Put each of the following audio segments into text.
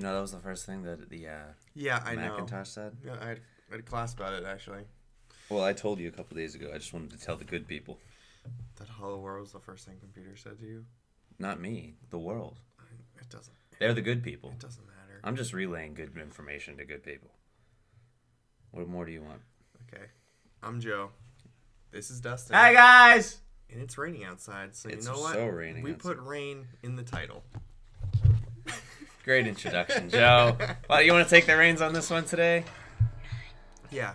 You know, that was the first thing that the I know. Macintosh said. Yeah, I had a class about it actually. Well, I told you a couple days ago. I just wanted to tell the good people. That Hello World was the first thing computer said to you. Not me. The world. It doesn't. They're the good people. It doesn't matter. I'm just relaying good information to good people. What more do you want? Okay. I'm Joe. This is Dustin. Hi, guys! And it's raining outside, so It's you know what? so raining We outside. put rain in the title. Great introduction, Joe. Well, you want to take the reins on this one today? Yeah.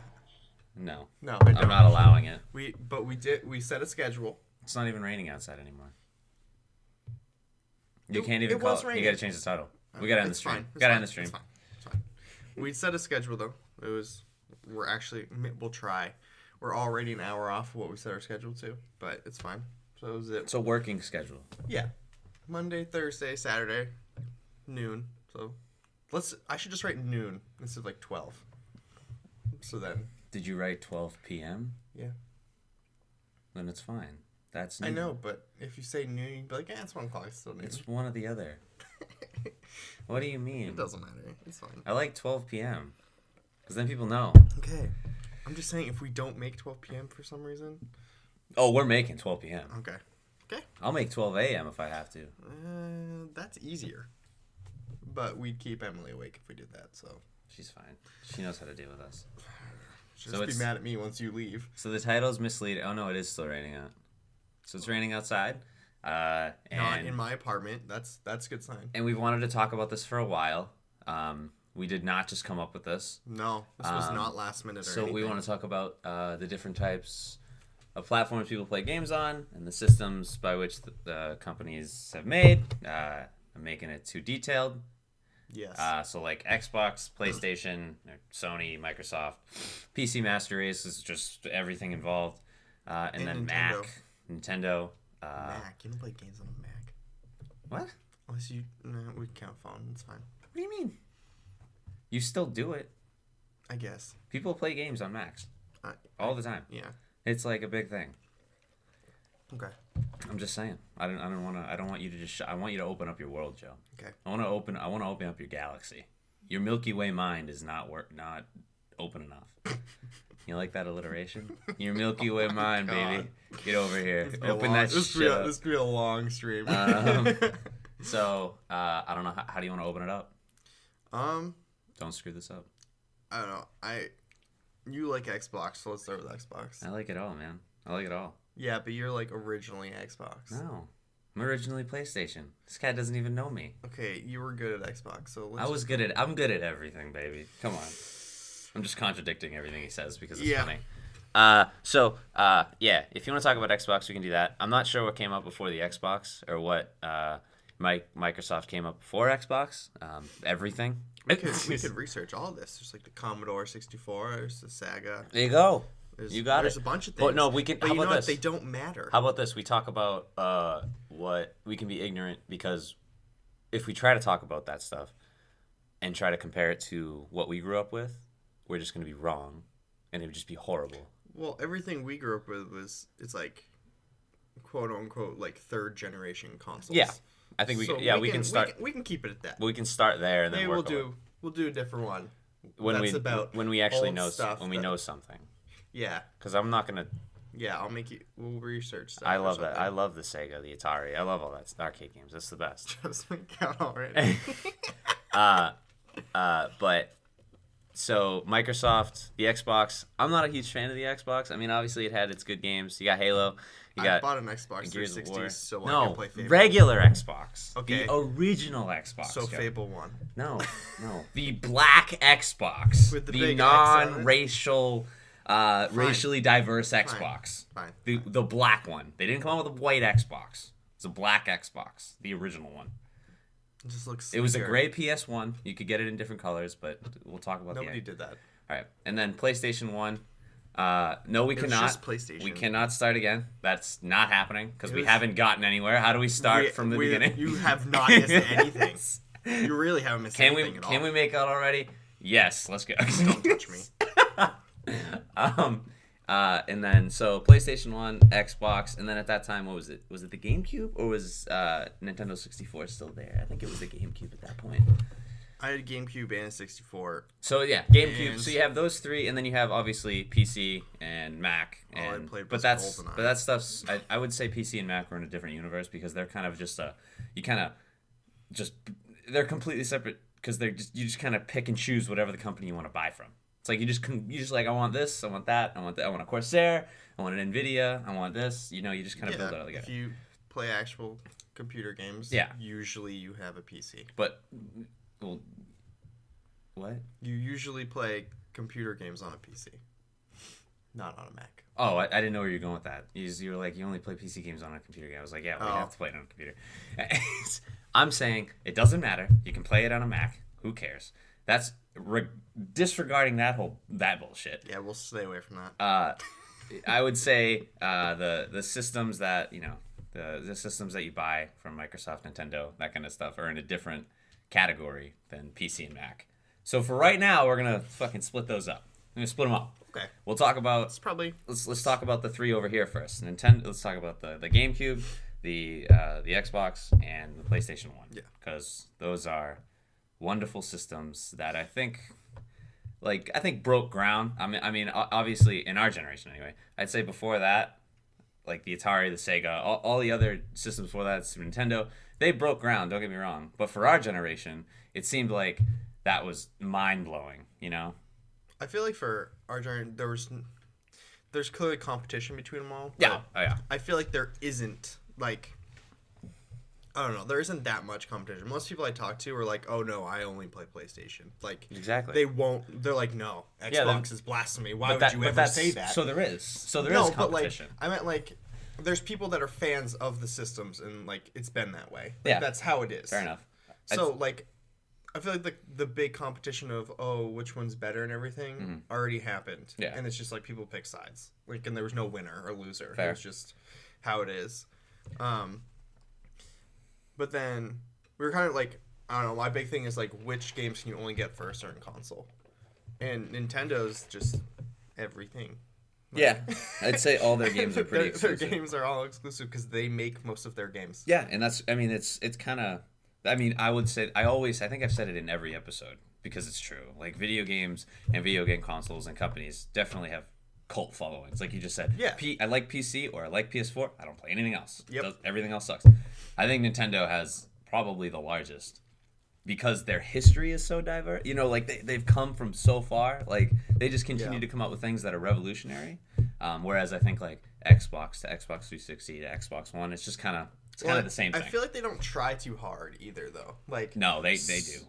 No. No, I don't. I'm not allowing it. We set a schedule. It's not even raining outside anymore. You It- can't even it call was it. raining. You got to change the title. We got to end the It's stream. fine. It's Got to fine. end the stream. It's fine. It's fine. We set a schedule though. We'll try. We're already an hour off of what we set our schedule to, but it's fine. So it was it. It's a working schedule. Yeah. Monday, Thursday, Saturday, noon. So I should just write noon instead of like 12. So then. Did you write 12 p.m.? Yeah. Then it's fine. That's I noon. know, but if you say noon, you'd be like, it's 1 o'clock. It's still noon. It's one or the other. What do you mean? It doesn't matter. It's fine. I like 12 p.m. Because then people know. Okay. I'm just saying if we don't make 12 p.m. for some reason. Oh, we're making 12 p.m. Okay. I'll make 12 a.m. if I have to. That's easier. But we'd keep Emily awake if we did that, so. She's fine. She knows how to deal with us. She'll So just it's- be mad at me once you leave. So the title's misleading. Oh, no, it is still raining out. So it's raining outside. Not And, in my apartment. That's a good sign. and we've wanted to talk about this for a while. We did not just come up with this. No, this was not last minute or So anything. we want to talk about the different types of platforms people play games on and the systems by which the companies have made. I'm making it too detailed. Yes. So like Xbox, PlayStation, Sony, Microsoft, PC Master Race is just everything involved. And then Nintendo. Mac, Nintendo. Mac. You don't play games on a Mac. What? Unless you... No, we count phone. It's fine. What do you mean? You still do it. I guess. People play games on Macs I, all the time. yeah. It's like a big thing. Okay. I'm just saying. I don't want you to just. I want you to open up your world, Joe. Okay. I want to open up your galaxy. Your Milky Way mind is not open enough. You like that alliteration? Your Milky Way mind, baby. Get over here. Open that shit up. This could be a long stream. So I don't know. How do you want to open it up? Don't screw this up. I don't know. You like Xbox, so let's start with Xbox. I like it all, man. I like it all. Yeah, but you're like originally Xbox. No, I'm originally PlayStation. This guy doesn't even know me. Okay, you were good at Xbox, so let's I'm good at everything, baby. Come on. I'm just contradicting everything he says because it's Yeah. funny. Yeah, if you want to talk about Xbox, we can do that. I'm not sure what came up before the Xbox or what Microsoft came up before Xbox. Everything. we could research all of this. There's like the Commodore 64, there's the Sega. There you go. There's, You got there's it. a bunch of things. But no, we can. But How you know about what? this? They don't matter. How about this? We talk about what we can be ignorant because if we try to talk about that stuff and try to compare it to what we grew up with, we're just going to be wrong, and it would just be horrible. Well, everything we grew up with it's like quote unquote like third generation consoles. Yeah, I think we So can. We can start. We can keep it at that. We can start there and then Maybe work we'll do a different one. when that's we about when we actually old know stuff when we that- know something. Yeah, Because I'm not gonna. yeah. I'll make you. We'll research stuff. I or love that. something. I love the Sega, the Atari. I love all that arcade games. That's the best. Just make out already. But so Microsoft, the Xbox. I'm not a huge fan of the Xbox. I mean, obviously it had its good games. You got Halo. You I got bought an Xbox Gears of 360, War. so I No, can play Fable. regular Xbox. Okay. The original Xbox. So Joe. Fable 1. No. The black Xbox. With the the big X on it? non-racial, racially diverse Xbox. Fine. The black one. They didn't come out with a white Xbox. It's a black Xbox, the original one. It just looks. It was a weird. gray PS1. You could get it in different colors, but we'll talk about Nobody the. did that. All right, and then PlayStation 1. No, we It was cannot. just PlayStation. We cannot start again. That's not happening because It we was- haven't gotten anywhere. How do we start from the beginning? You have not missed anything. You really haven't missed Can anything we? at all. Can we make out already? Yes. Let's go. Don't touch me. And then so PlayStation 1, Xbox, and then at that time, what was it? Was it the GameCube or was Nintendo 64 still there? I think it was the GameCube at that point. I had a GameCube and a 64. So yeah, GameCube. And- So you have those three, and then you have obviously PC and Mac. I And played but GoldenEye. that stuff's. I would say PC and Mac are in a different universe because they're kind of just you kind of just they're completely separate because you just kind of pick and choose whatever the company you want to buy from. It's like you just like I want this, I want that, I want that, I want a Corsair, I want an Nvidia, I want this. You just kind of build it all If together. you play actual computer games, Yeah. usually you have a PC. But well, what? You usually play computer games on a PC, not on a Mac. Oh, I didn't know where you were going with that. You were like, you only play PC games on a computer game. I was like, yeah, we have to play it on a computer. I'm saying it doesn't matter. You can play it on a Mac. Who cares? That's disregarding that bullshit. Yeah, we'll stay away from that. I would say the systems that the systems that you buy from Microsoft, Nintendo, that kind of stuff are in a different category than PC and Mac. So for right now, we're gonna fucking split those up. I'm gonna split them up. Okay. We'll talk about It's probably let's talk about the three over here first. Nintendo. Let's talk about the GameCube, the Xbox, and the PlayStation 1. Yeah. Because those are wonderful systems that I think broke ground. I mean, obviously in our generation anyway. I'd say before that, like the Atari, the Sega, all the other systems before that, Super Nintendo, they broke ground. Don't get me wrong. But for our generation, it seemed like that was mind blowing. I feel like for our generation, there's clearly competition between them all. Yeah. Oh yeah. I feel like there isn't I don't know. There isn't that much competition. Most people I talk to are like, "Oh no, I only play PlayStation." Like Exactly. they won't. They're like, "No, Xbox is blasphemy. Why would you ever say that?" So there is. No, competition. but I meant there's people that are fans of the systems, and it's been that way. Yeah. That's how it is. Fair enough. So I feel like the big competition of which one's better and everything already happened. Yeah. And it's just people pick sides. And there was no winner or loser. Fair. It was just how it is. But then we were kind of I don't know, my big thing is which games can you only get for a certain console? And Nintendo's just everything. Yeah, I'd say all their games are pretty Their exclusive. games are all exclusive because they make most of their games. Yeah, and that's. I mean, it's kind of. I mean, I would say I think I've said it in every episode because it's true. Like video games and video game consoles and companies definitely have cult followings, like you just said. Yeah. I like PC or I like PS4. I don't play anything else. Yep. Everything else sucks. I think Nintendo has probably the largest because their history is so diverse. They've come from so far. They just continue to come up with things that are revolutionary. Whereas I think Xbox to Xbox 360 to Xbox One, it's just kind of the same thing. I feel like they don't try too hard either, though. No, they do.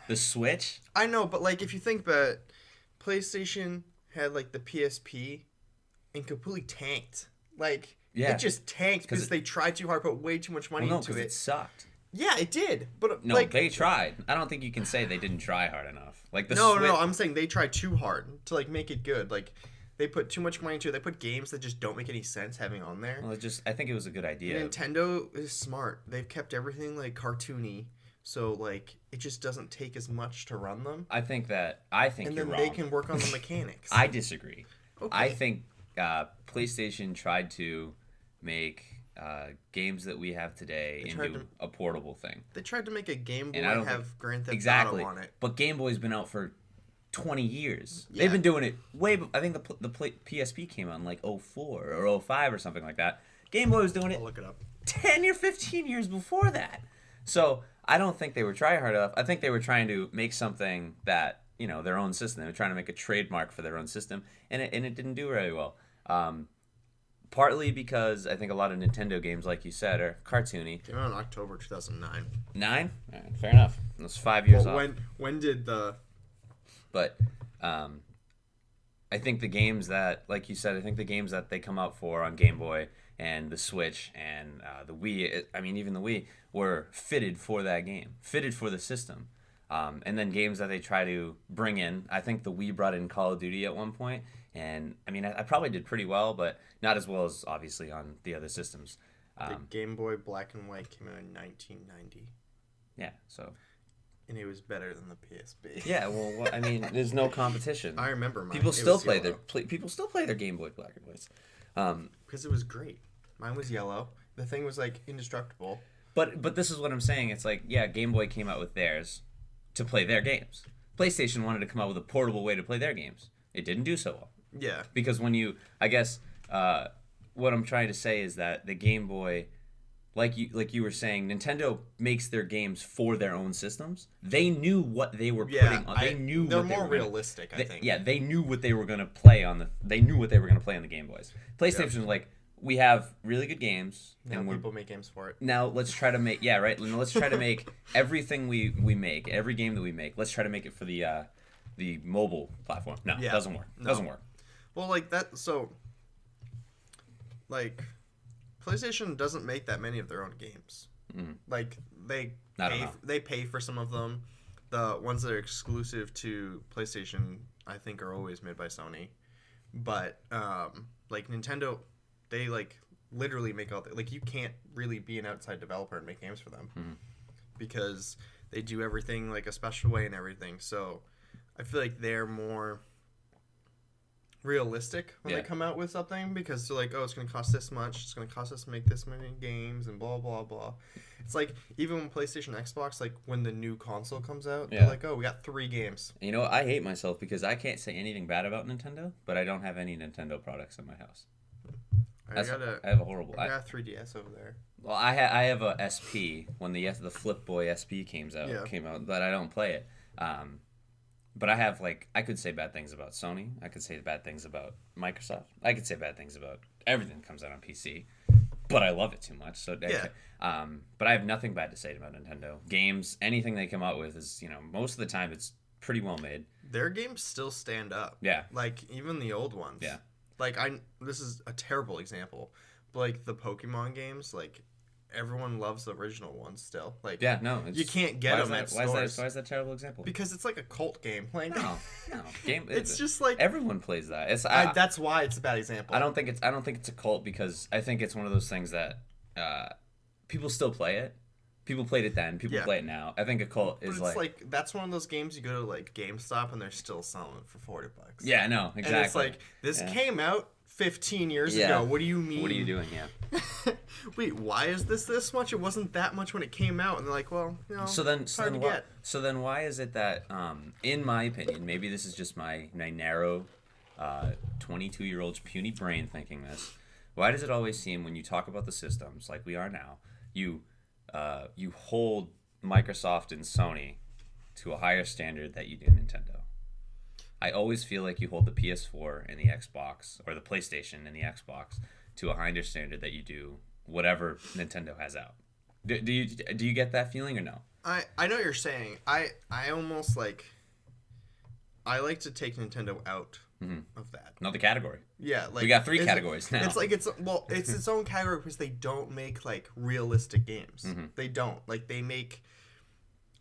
The Switch? I know, but if you think about it, PlayStation had the PSP and completely tanked. Yeah. It just tanked because they tried too hard, put way too much money into because it. it sucked. Yeah, it did. But No, they tried. I don't think you can say they didn't try hard enough. No, I'm saying they tried too hard to make it good. They put too much money into it. They put games that just don't make any sense having on there. Well, I think it was a good idea. Nintendo is smart. They've kept everything cartoony, so it just doesn't take as much to run them. I think And you're then wrong. they can work on the mechanics. I disagree. Okay. I think PlayStation tried to make games that we have today into a portable thing. They tried to make a Game Boy And I don't have Grand Theft Exactly. Auto on it. But Game Boy's been out for 20 years. Yeah. They've been doing it I think the PSP came out in 04 or 05 or something like that. Game Boy was doing it I'll look it up. 10 or 15 years before that. So I don't think they were trying hard enough. I think they were trying to make something that, their own system. They were trying to make a trademark for their own system, and it didn't do very well. Partly because I think a lot of Nintendo games, like you said, are cartoony. Came out in October 2009. 9? All right, fair enough. That's 5 years off. When did the... But I think the games that, like you said, the games that they come out for on Game Boy and the Switch and the Wii, even the Wii, were fitted for that game, fitted for the system. And then games that they try to bring in, I think the Wii brought in Call of Duty at one point, and I probably did pretty well, but not as well as obviously on the other systems. The Game Boy Black and White came out in 1990. Yeah, so... And it was better than the PSP. Yeah, well, there's no competition. I remember mine. People It still was play yellow. people still play their Game Boy Black and Whites. Because it was great. Mine was yellow. The thing was indestructible. But this is what I'm saying. It's Game Boy came out with theirs, to play their games. PlayStation wanted to come out with a portable way to play their games. It didn't do so well. Yeah. Because when you, I guess, what I'm trying to say is that the Game Boy, like you were saying, Nintendo makes their games for their own systems. They knew what they were putting on. They knew they're what they more were gonna, realistic, I think. Yeah, they knew what they were going to play on the. They knew what they were going to play on the Game Boys. PlayStation was like, we have really good games, Now and people make games for it. now let's try to make and let's try to make everything we make, every game that we make, let's try to make it for the mobile platform. No, Yeah. doesn't work. No. Doesn't work. Well, like that. So, like, PlayStation doesn't make that many of their own games. Like they pay for some of them. The ones that are exclusive to PlayStation, I think, are always made by Sony. But like Nintendo, they like literally make all like you can't really be an outside developer and make games for them because they do everything like a special way and everything. So I feel like they're more realistic when they come out with something because they're like, oh, it's going to cost this much, it's going to cost us to make this many games and blah blah blah. It's like even when PlayStation, Xbox, like when the new console comes out, they're like, oh, we got 3 games. You know, I hate myself because I can't say anything bad about Nintendo, but I don't have any Nintendo products in my house. I have a horrible. I got a 3DS over there. Well, I have a SP when the Flip Boy SP came out, but I don't play it. But I have I could say bad things about Sony. I could say bad things about Microsoft. I could say bad things about everything that comes out on PC. But I love it too much. So but I have nothing bad to say about Nintendo. Games, anything they come out with is, most of the time it's pretty well made. Their games still stand up. Yeah. Like even the old ones. Yeah. This is a terrible example, but like the Pokemon games, like everyone loves the original ones still. Like you can't get them at stores. Why is that a terrible example? Because it's like a cult game. Like no game. It's just like everyone plays that. that's why it's a bad example. I don't think it's a cult because I think it's one of those things that people still play it. People played it then. People play it now. I think a cult is it's like that's one of those games you go to like GameStop and they're still selling it for $40. Yeah, no, exactly. And it's like this came out 15 years ago. What do you mean? What are you doing? Yeah. Wait, why is this much? It wasn't that much when it came out. And they're like, well, so then why is it that, in my opinion, maybe this is just my narrow, 22-year-old puny brain thinking this. Why does it always seem when you talk about the systems like we are now, you hold Microsoft and Sony to a higher standard that you do Nintendo? I always feel like you hold the PS4 and the Xbox, or the PlayStation and the Xbox, to a higher standard that you do whatever Nintendo has out. Do you get that feeling or no? I know what you're saying. I almost like to take Nintendo out of that. Not the category. Yeah, like we got 3 categories now. It's like it's its own category because they don't make like realistic games. They don't. Like they make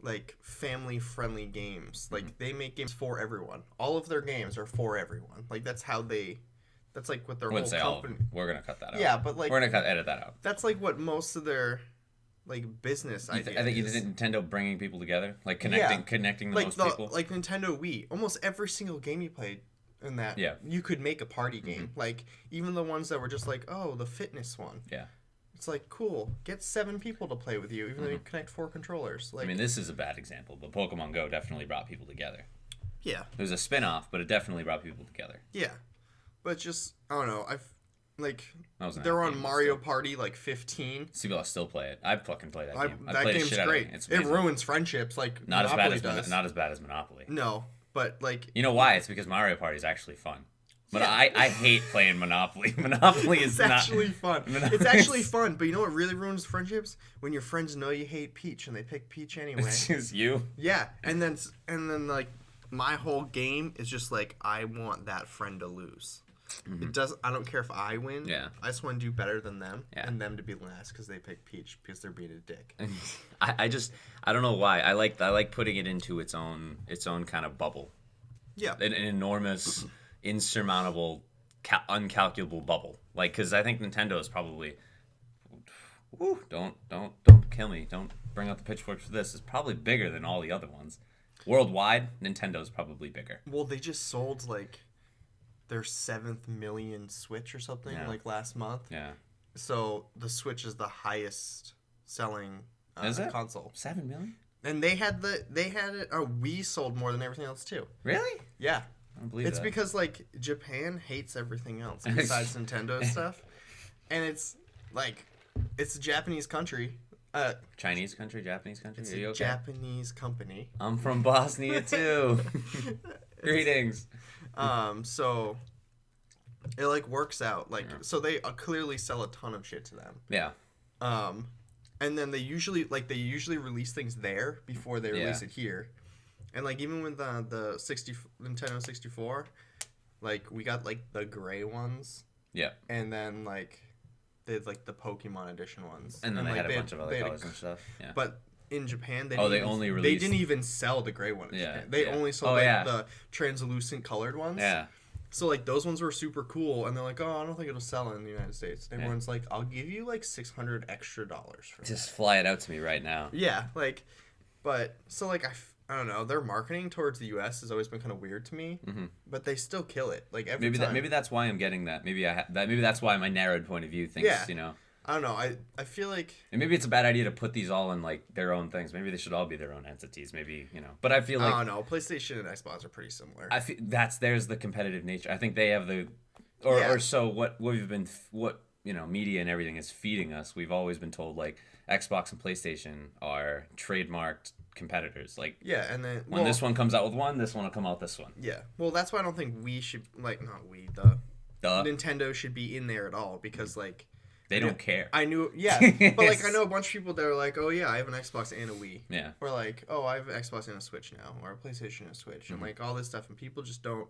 like family friendly games. Like they make games for everyone. All of their games are for everyone. Like that's like what their whole company. We're gonna cut that out. Yeah, but like we're gonna edit that out. That's like what most of their like business ideas. I think you did Nintendo bringing people together, like connecting the like most people. Like Nintendo Wii, almost every single game you played in that, you could make a party game. Like even the ones that were just like, oh, the fitness one. Yeah. It's like, cool, get 7 people to play with you, even though you connect 4 controllers. Like, I mean, this is a bad example, but Pokemon Go definitely brought people together. Yeah. It was a spin-off, but it definitely brought people together. Yeah. But just, I don't know, they're on Mario Party, 15. See, I'll still play it. I fucking play that game. That game's great. It ruins friendships, like not Monopoly does. Not as bad as Monopoly. No, but, You know why? It's because Mario Party is actually fun. But I hate playing Monopoly. Monopoly is actually fun. It's actually fun, but you know what really ruins friendships? When your friends know you hate Peach and they pick Peach anyway. It's just you? Yeah, and then my whole game is just like I want that friend to lose. It does. I don't care if I win. Yeah. I just want to do better than them and them to be last because they pick Peach because they're being a dick. I don't know why. I like putting it into its own kind of bubble. Yeah. An enormous, insurmountable, uncalculable bubble. Like, because I think Nintendo is probably. Woo, don't kill me. Don't bring out the pitchforks for this. It's probably bigger than all the other ones. Worldwide, Nintendo's probably bigger. Well, they just sold their 7th million Switch or something last month. Yeah. So the Switch is the highest selling console. 7 million? And they had it. Wii sold more than everything else too. Really? Yeah. I don't believe it's that. because like Japan hates everything else besides Nintendo stuff, and it's like it's a Japanese country. Chinese country, Japanese country. It's Are you a okay? Japanese company. I'm from Bosnia too. Greetings. So it like works out like so they clearly sell a ton of shit to them. Yeah. And then they usually release things there before they release it here. And like even with the Nintendo 64, like we got like the gray ones. Yeah. And then like they had like the Pokemon edition ones. And then they like, had a bunch of other colors and stuff. Yeah. But in Japan, they didn't even sell the gray one. In Japan. They only sold the translucent colored ones. Yeah. So like those ones were super cool, and they're like, "Oh, I don't think it'll sell in the United States." And everyone's like, "I'll give you like $600 extra for just that." fly it out to me right now. Yeah, like, but so like I don't know. Their marketing towards the U.S. has always been kind of weird to me, but they still kill it. Like every time. Maybe that's why I'm getting that. Maybe maybe that's why my narrowed point of view thinks I don't know. I feel like... And maybe it's a bad idea to put these all in, like, their own things. Maybe they should all be their own entities. Maybe, But I feel like... I don't know. PlayStation and Xbox are pretty similar. I feel there's the competitive nature. I think they have the... Or so what we've been... media and everything is feeding us. We've always been told, like, Xbox and PlayStation are trademarked competitors. Like... Yeah, and then... When this one comes out with one, this one will come out this one. Yeah. Well, that's why I don't think we should... Like, not we, Nintendo should be in there at all, because, like... They don't care. I knew, but like I know a bunch of people that are like, oh yeah, I have an Xbox and a Wii. Yeah. Or like, oh, I have an Xbox and a Switch now, or a PlayStation and a Switch, and like all this stuff, and people just don't.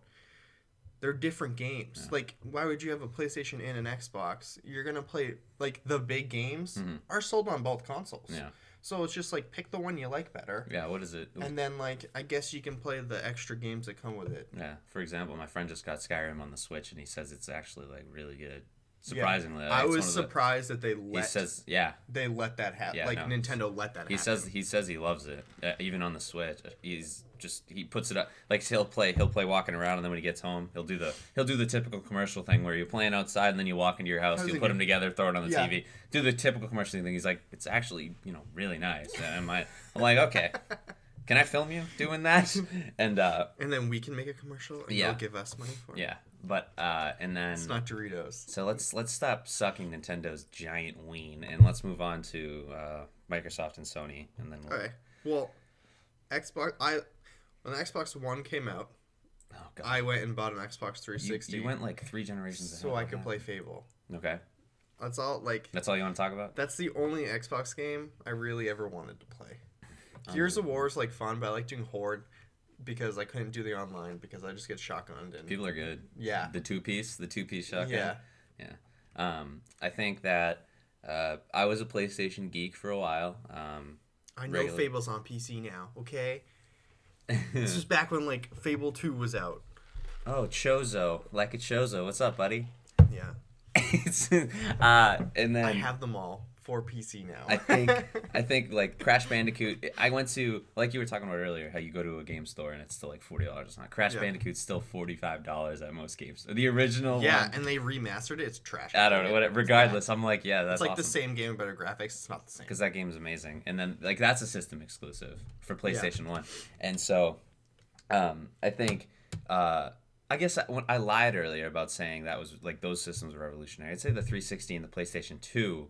They're different games. Yeah. Like, why would you have a PlayStation and an Xbox? You're gonna play like the big games are sold on both consoles. Yeah. So it's just like pick the one you like better. Yeah. What is it? And then like I guess you can play the extra games that come with it. Yeah. For example, my friend just got Skyrim on the Switch, and he says it's actually like really good. Surprisingly, I was surprised that they let. He says, they let that happen. Yeah, Nintendo let that happen. He says he loves it, even on the Switch. He puts it up like he'll play walking around, and then when he gets home, he'll do the typical commercial thing where you're playing outside, and then you walk into your house, you'll put them together, throw it on the TV, do the typical commercial thing. He's like, it's actually really nice. And I'm like, okay. Can I film you doing that? And then we can make a commercial and you'll give us money for it. Yeah. But and then it's not Doritos. So let's stop sucking Nintendo's giant ween and let's move on to Microsoft and Sony, and then okay. Well, Xbox. When the Xbox One came out, I went and bought an Xbox 360. You went like 3 generations ahead. So I could play Fable. Okay. That's all. That's all you want to talk about? That's the only Xbox game I really ever wanted to play. Gears of War is like fun, but I like doing Horde because I couldn't do the online because I just get shotgunned. And people are good. Yeah. The two piece shotgun. Yeah. Yeah. I think that I was a PlayStation geek for a while. I know Fable's on PC now. Okay. This was back when like Fable 2 was out. Oh, Chozo, like a Chozo. What's up, buddy? Yeah. And then I have them all for PC now. I think like Crash Bandicoot. I went to, like you were talking about earlier, how you go to a game store and it's still like $40. Not Crash Bandicoot's still $45 at most games. The original. Yeah, one, and they remastered it. It's trash. I don't know. Whatever. Regardless, I'm like, yeah, that's it's like awesome. The same game, better graphics. It's not the same because that game is amazing. And then like that's a system exclusive for PlayStation 1, and so I think. I guess when I lied earlier about saying that was like those systems were revolutionary. I'd say the 360 and the PlayStation 2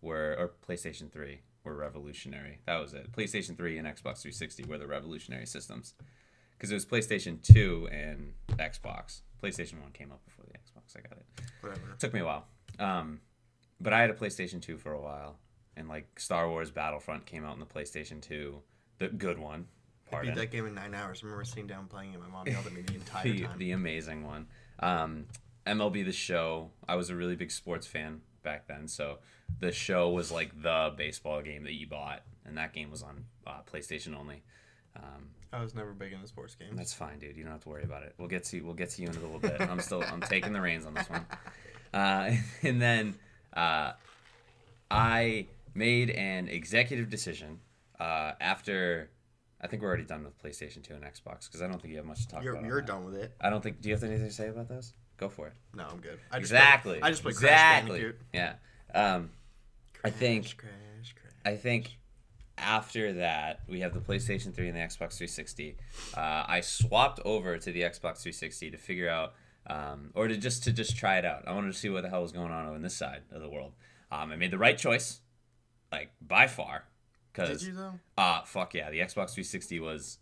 or PlayStation 3 were revolutionary. That was it. PlayStation 3 and Xbox 360 were the revolutionary systems. Because it was PlayStation 2 and Xbox. PlayStation 1 came up before the Xbox. I got it. Whatever. It took me a while. But I had a PlayStation 2 for a while. And like Star Wars Battlefront came out on the PlayStation 2. The good one. I beat that game in 9 hours. I remember sitting down playing it. My mom yelled at me the entire time. The amazing one. MLB The Show. I was a really big sports fan back then, so The Show was like the baseball game that you bought, and that game was on PlayStation only. I was never big into sports games. That's fine, dude. You don't have to worry about it. We'll get to you in a little bit. I'm taking the reins on this one. And then I made an executive decision after. I think we're already done with PlayStation 2 and Xbox because I don't think you have much to talk about. You're done with it. I don't think. Do you have anything to say about those? Go for it. No, I'm good. I just play Crash Bandicoot. Yeah. I think after that, we have the PlayStation 3 and the Xbox 360. I swapped over to the Xbox 360 to figure out, or to just try it out. I wanted to see what the hell was going on this side of the world. I made the right choice, like by far. Did you though? Fuck yeah, the Xbox 360 was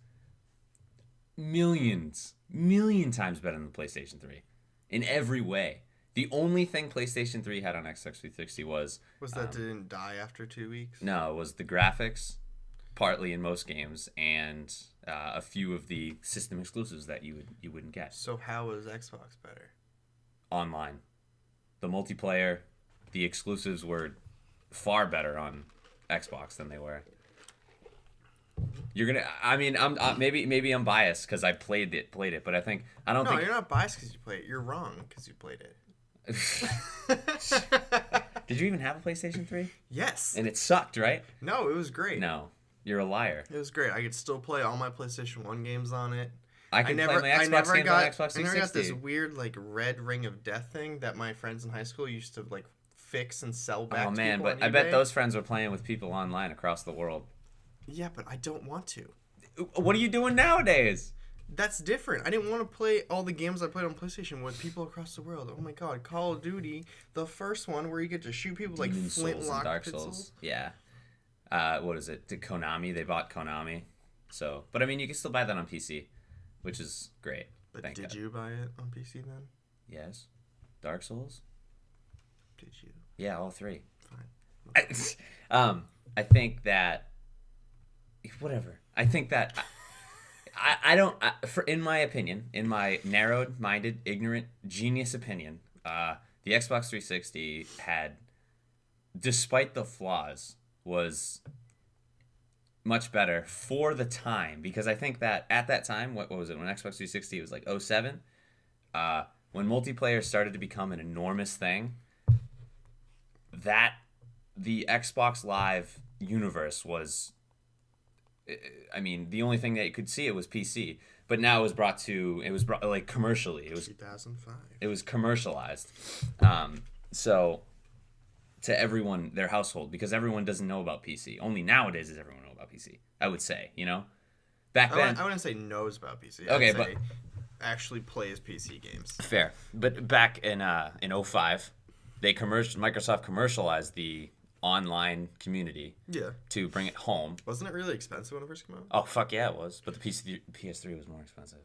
million times better than the PlayStation 3 in every way. The only thing PlayStation 3 had on Xbox 360 was that didn't die after 2 weeks? No, it was the graphics, partly in most games, and a few of the system exclusives that you wouldn't get. So how was Xbox better? Online. The multiplayer, the exclusives were far better on Xbox than they were. You're gonna. I mean, maybe I'm biased because I played it, but I think I don't. No, you're not biased because you played it. You're wrong because you played it. Did you even have a PlayStation 3? Yes. And it sucked, right? No, it was great. No, you're a liar. It was great. I could still play all my PlayStation 1 games on it. I can play my Xbox games on Xbox 360. I never got this weird like red ring of death thing that my friends in high school used to like fix and sell back. Oh man, but I bet those friends were playing with people online across the world. Yeah, but I don't want to. What are you doing nowadays? That's different. I didn't want to play all the games I played on PlayStation with people across the world. Oh my god, Call of Duty, the first one where you get to shoot people like flintlock Dark pistols. Souls. Yeah. What is it? Konami. They bought Konami. So, but I mean, you can still buy that on PC, which is great. But did you buy it on PC then? Yes. Dark Souls. Did you? Yeah, all three. Fine. Okay. I think that. Whatever. I think that. I don't. In my opinion, in my narrowed-minded, ignorant, genius opinion, the Xbox 360 had, despite the flaws, was much better for the time, because I think that at that time, what was it, when Xbox 360 was like 07, when multiplayer started to become an enormous thing, that the Xbox Live universe was, I mean, the only thing that you could see it was PC, but now it was brought like commercially. It was 2005. It was commercialized, so to everyone, their household, because everyone doesn't know about PC. Only nowadays does everyone know about PC. I would say, back then. I wouldn't say knows about PC. Okay, but actually plays PC games. Fair, but back in 05, Microsoft commercialized the online community to bring it home. Wasn't it really expensive when it first came out? Oh fuck yeah, it was. But the PS3 was more expensive.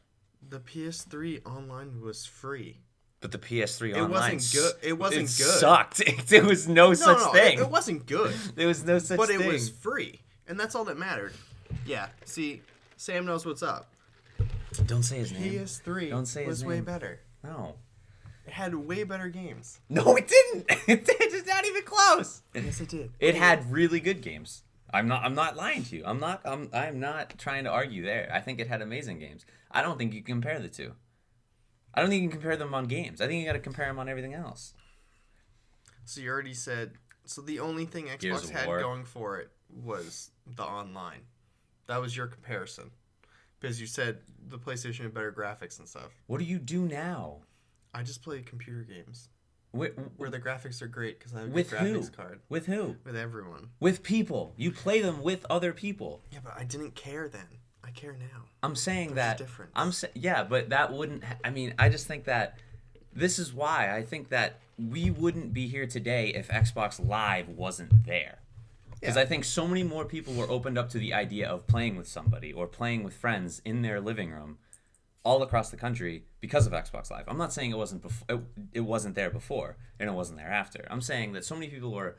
The PS3 online was free. But the PS3 online it wasn't good. Sucked. There was no such thing. It wasn't good. There was no such thing. But it was free, and that's all that mattered. Yeah. See, Sam knows what's up. Don't say his name. PS3 Don't say his was name. way better. No. It had way better games. No, it didn't. It's not even close. Yes, it did. It had really good games. I'm not lying to you. I'm not trying to argue there. I think it had amazing games. I don't think you can compare the two. I don't think you can compare them on games. I think you got to compare them on everything else. So you already said. So the only thing Xbox had going for it was the online. That was your comparison, because you said the PlayStation had better graphics and stuff. What do you do now? I just play computer games. Where the graphics are great because I have a good graphics card. With who? With everyone. With people. You play them with other people. Yeah, but I didn't care then. I care now. I'm saying There's a difference. Yeah, but that wouldn't. I mean, I just think that this is why I think that we wouldn't be here today if Xbox Live wasn't there. Because I think so many more people were opened up to the idea of playing with somebody or playing with friends in their living room, all across the country, because of Xbox Live. I'm not saying it wasn't there before and it wasn't there after. I'm saying that so many people were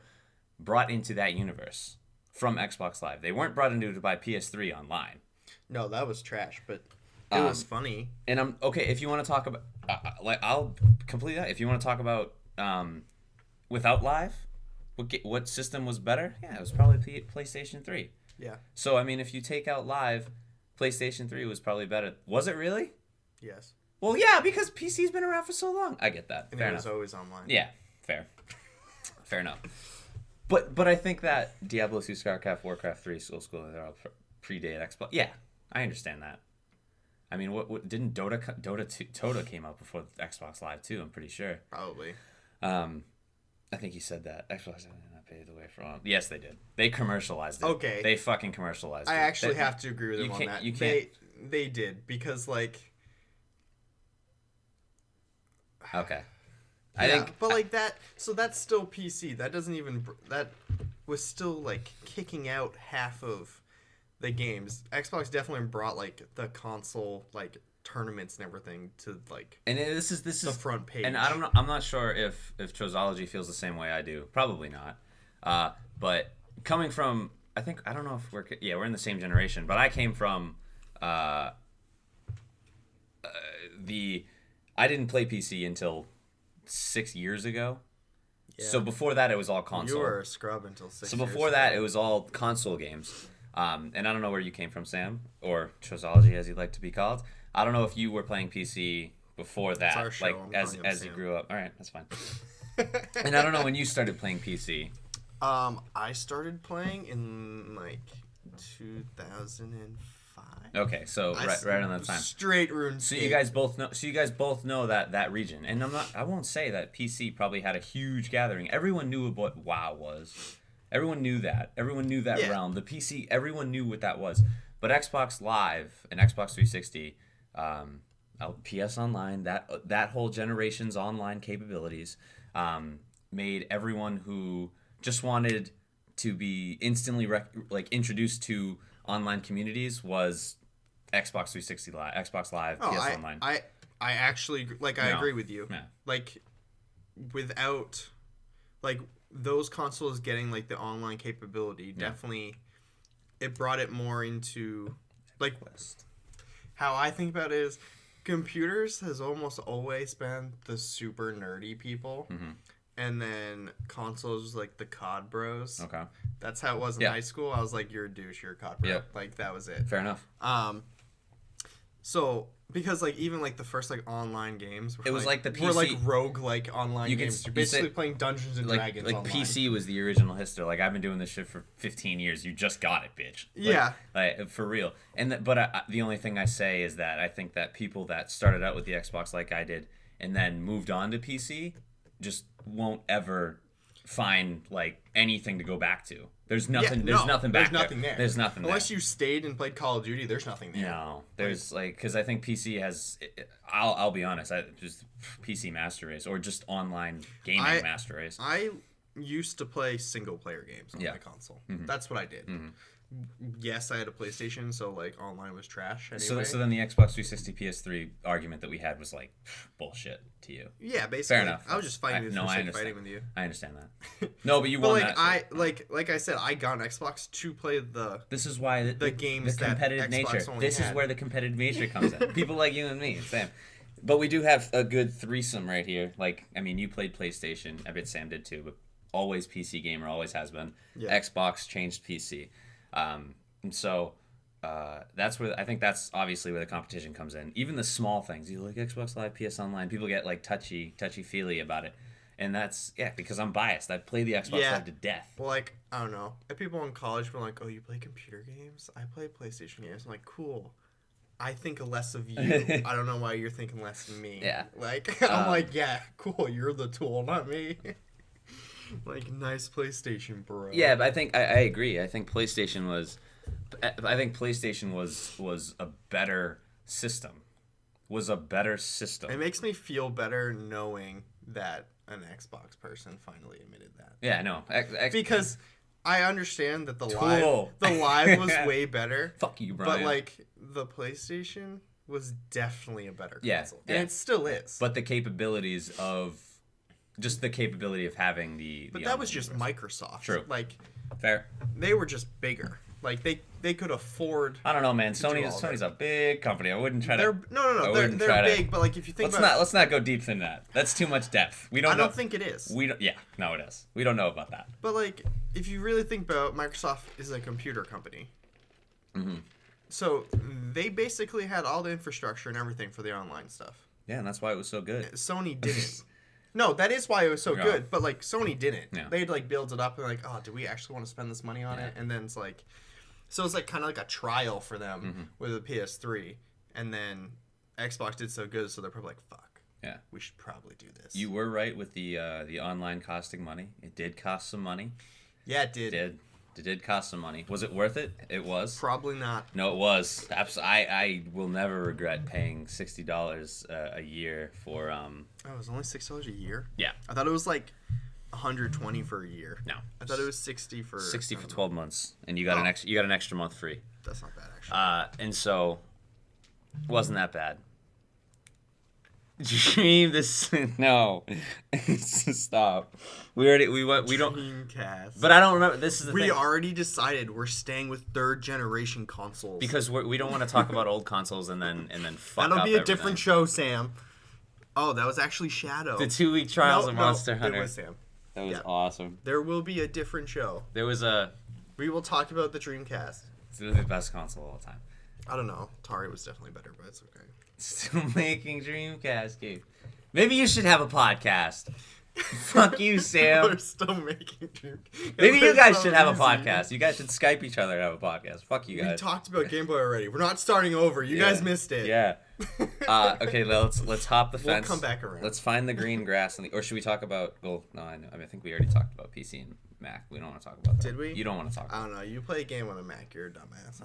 brought into that universe from Xbox Live. They weren't brought into it by PS3 online. No, that was trash, but it was funny. And I'm okay if you want to talk about I'll complete that. If you want to talk about without Live, what system was better? Yeah, it was probably PlayStation 3. Yeah. So I mean, if you take out Live, PlayStation 3 was probably better. Was it really? Yes. Well, yeah, because PC's been around for so long. I get that. And fair it was enough. always online. Yeah, fair. Fair enough. But I think that Diablo 2, StarCraft, Warcraft 3, Soul School, they're all predate Xbox. Yeah, I understand that. I mean, what didn't Dota came out before Xbox Live too? I'm pretty sure. Probably. I think he said that. Xbox, paved the way for all. Yes, they did. They commercialized it. Okay. They fucking commercialized it. I actually have to agree with them on that. You can't. They did, because like. Okay. I think, but like that. So that's still PC. That doesn't even. That was still like kicking out half of the games. Xbox definitely brought like the console like tournaments and everything to like. And this is the front page. And I don't know. I'm not sure if Trozology feels the same way I do. Probably not. But coming from, I don't know if we're in the same generation. But I came from I didn't play PC until 6 years ago. Yeah. So before that, it was all console. You were a scrub until 6 years ago. So before that, it was all console games. And I don't know where you came from, Sam, or Trozology, as you'd like to be called. I don't know if you were playing PC before that, our show. like as you grew up. All right, that's fine. And I don't know when you started playing PC. I started playing in like 2005. Okay, so right on that time. Straight RuneScape. So you guys both know that region. And I won't say that PC probably had a huge gathering. Everyone knew what WoW was. Everyone knew that. Everyone knew that realm. The PC, everyone knew what that was. But Xbox Live and Xbox 360, PS Online, that whole generation's online capabilities made everyone who just wanted to be instantly introduced to online communities was Xbox 360 Live, Xbox Live, PS Online. I actually I agree with you. Yeah. Like without like those consoles getting like the online capability, definitely it brought it more into like how I think about it is computers has almost always been the super nerdy people. Mm-hmm. And then consoles like the COD bros. Okay. That's how it was in high school. I was like, you're a douche, you're a COD bro. Yep. Like that was it. Fair enough. So because like even like the first like online games were, it was like the PC were like rogue like online games. You're basically playing Dungeons and Dragons like online. PC was the original history. Like I've been doing this shit for 15 years. You just got it, bitch. Like for real. And but the only thing I say is that I think that people that started out with the Xbox like I did and then moved on to PC just won't ever find like anything to go back to. There's nothing. There's nothing back there. There's nothing there. Unless you stayed and played Call of Duty, there's nothing there. No, there's because I think PC has. I'll be honest. Just PC Master Race or just online gaming Master Race. I used to play single player games on my console. Mm-hmm. That's what I did. Mm-hmm. Yes, I had a PlayStation, so like online was trash anyway. So then the Xbox 360 PS3 argument that we had was like bullshit to you. Yeah, basically. Fair enough. I was just fighting fighting with you. I understand that. No, but you won like, that. Like I said, I got an Xbox to play the. This is why the games the competitive that nature. This is where the competitive nature comes in. People like you and me, Sam. But we do have a good threesome right here. Like, I mean, you played PlayStation. I bet Sam did too. But always PC gamer, always has been. Yeah. Xbox changed PC. And so that's where I think that's obviously where the competition comes in. Even the small things, you like Xbox Live, PS Online, people get like touchy feely about it, and that's because I'm biased. I play the Xbox Live to death. Well, like I don't know, if people in college were like, "Oh, you play computer games? I play PlayStation games." I'm like, "Cool." I think less of you. I don't know why you're thinking less of me. Yeah. Like I'm like, yeah, cool. You're the tool, not me. Like nice PlayStation, bro. Yeah, but I think I agree. I think PlayStation was a better system. It makes me feel better knowing that an Xbox person finally admitted that. Yeah, no. Because I understand that the live was way better. Fuck you, Brian. But like the PlayStation was definitely a better console. Yeah. And it still is. But the capabilities of having the But that was just Microsoft. True. Like fair. They were just bigger. Like they could afford. I don't know, man. Sony's a big company. I wouldn't try to. No. They're big, but like if you think let's not go deep in that. That's too much depth. I don't think it is. Yeah, no, it is. We don't know about that. But like, if you really think about Microsoft is a computer company. Mm-hmm. So they basically had all the infrastructure and everything for the online stuff. Yeah, and that's why it was so good. Sony didn't. No, that is why it was so good. But like Sony didn't. Yeah. They'd like build it up and like, oh, do we actually want to spend this money on it? And then it's like, so it's like kind of like a trial for them with the PS3, and then Xbox did so good, so they're probably like, fuck. Yeah. We should probably do this. You were right with the online costing money. It did cost some money. Yeah, it did. It did cost some money. Was it worth it? It was. Probably not. No, it was. I will never regret paying $60 a year for Oh, it was only $6 a year? Yeah. I thought it was like $120 for a year. No. I thought it was 60 for 12 months, and you got an extra month free. That's not bad actually. And so wasn't that bad. Dream this no. Stop. We don't Dreamcast. But I don't remember. This is the thing. We already decided we're staying with third generation consoles. Because we don't want to talk about old consoles and then fuck That'll up be a everything. different show, Sam. Oh, that was actually Shadow. The 2-week trials of Monster Hunter. It was Sam. That was awesome. There will be a different show. There was We will talk about the Dreamcast. It's the best console of all time. I don't know. Atari was definitely better, but it's okay. Still making Dreamcast games. Maybe you should have a podcast. Fuck you, Sam. We're still making Dreamcast. Maybe you guys should have a podcast. You guys should Skype each other and have a podcast. Fuck you guys. We talked about Game Boy already. We're not starting over. You guys missed it. Yeah. Okay, let's hop the fence. We'll come back around. Let's find the green grass, or should we talk about? Well, no, I know. I think we already talked about PC and Mac. We don't want to talk about that. Did we? You don't want to talk about I don't know. You play a game on a Mac, you're a dumbass.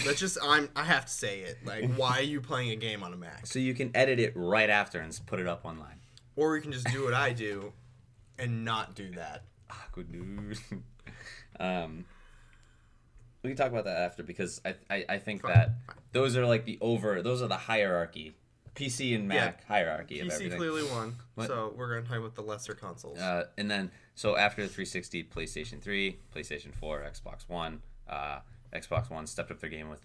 That's just I have to say it. Like, why are you playing a game on a Mac? So you can edit it right after and put it up online. Or you can just do what I do and not do that. Good news. We can talk about that after because I think that those are like those are the hierarchy. PC and Mac hierarchy of everything. PC clearly won, so we're going to talk about the lesser consoles. And then, so after the 360, PlayStation 3, PlayStation 4, Xbox One. Xbox One stepped up their game with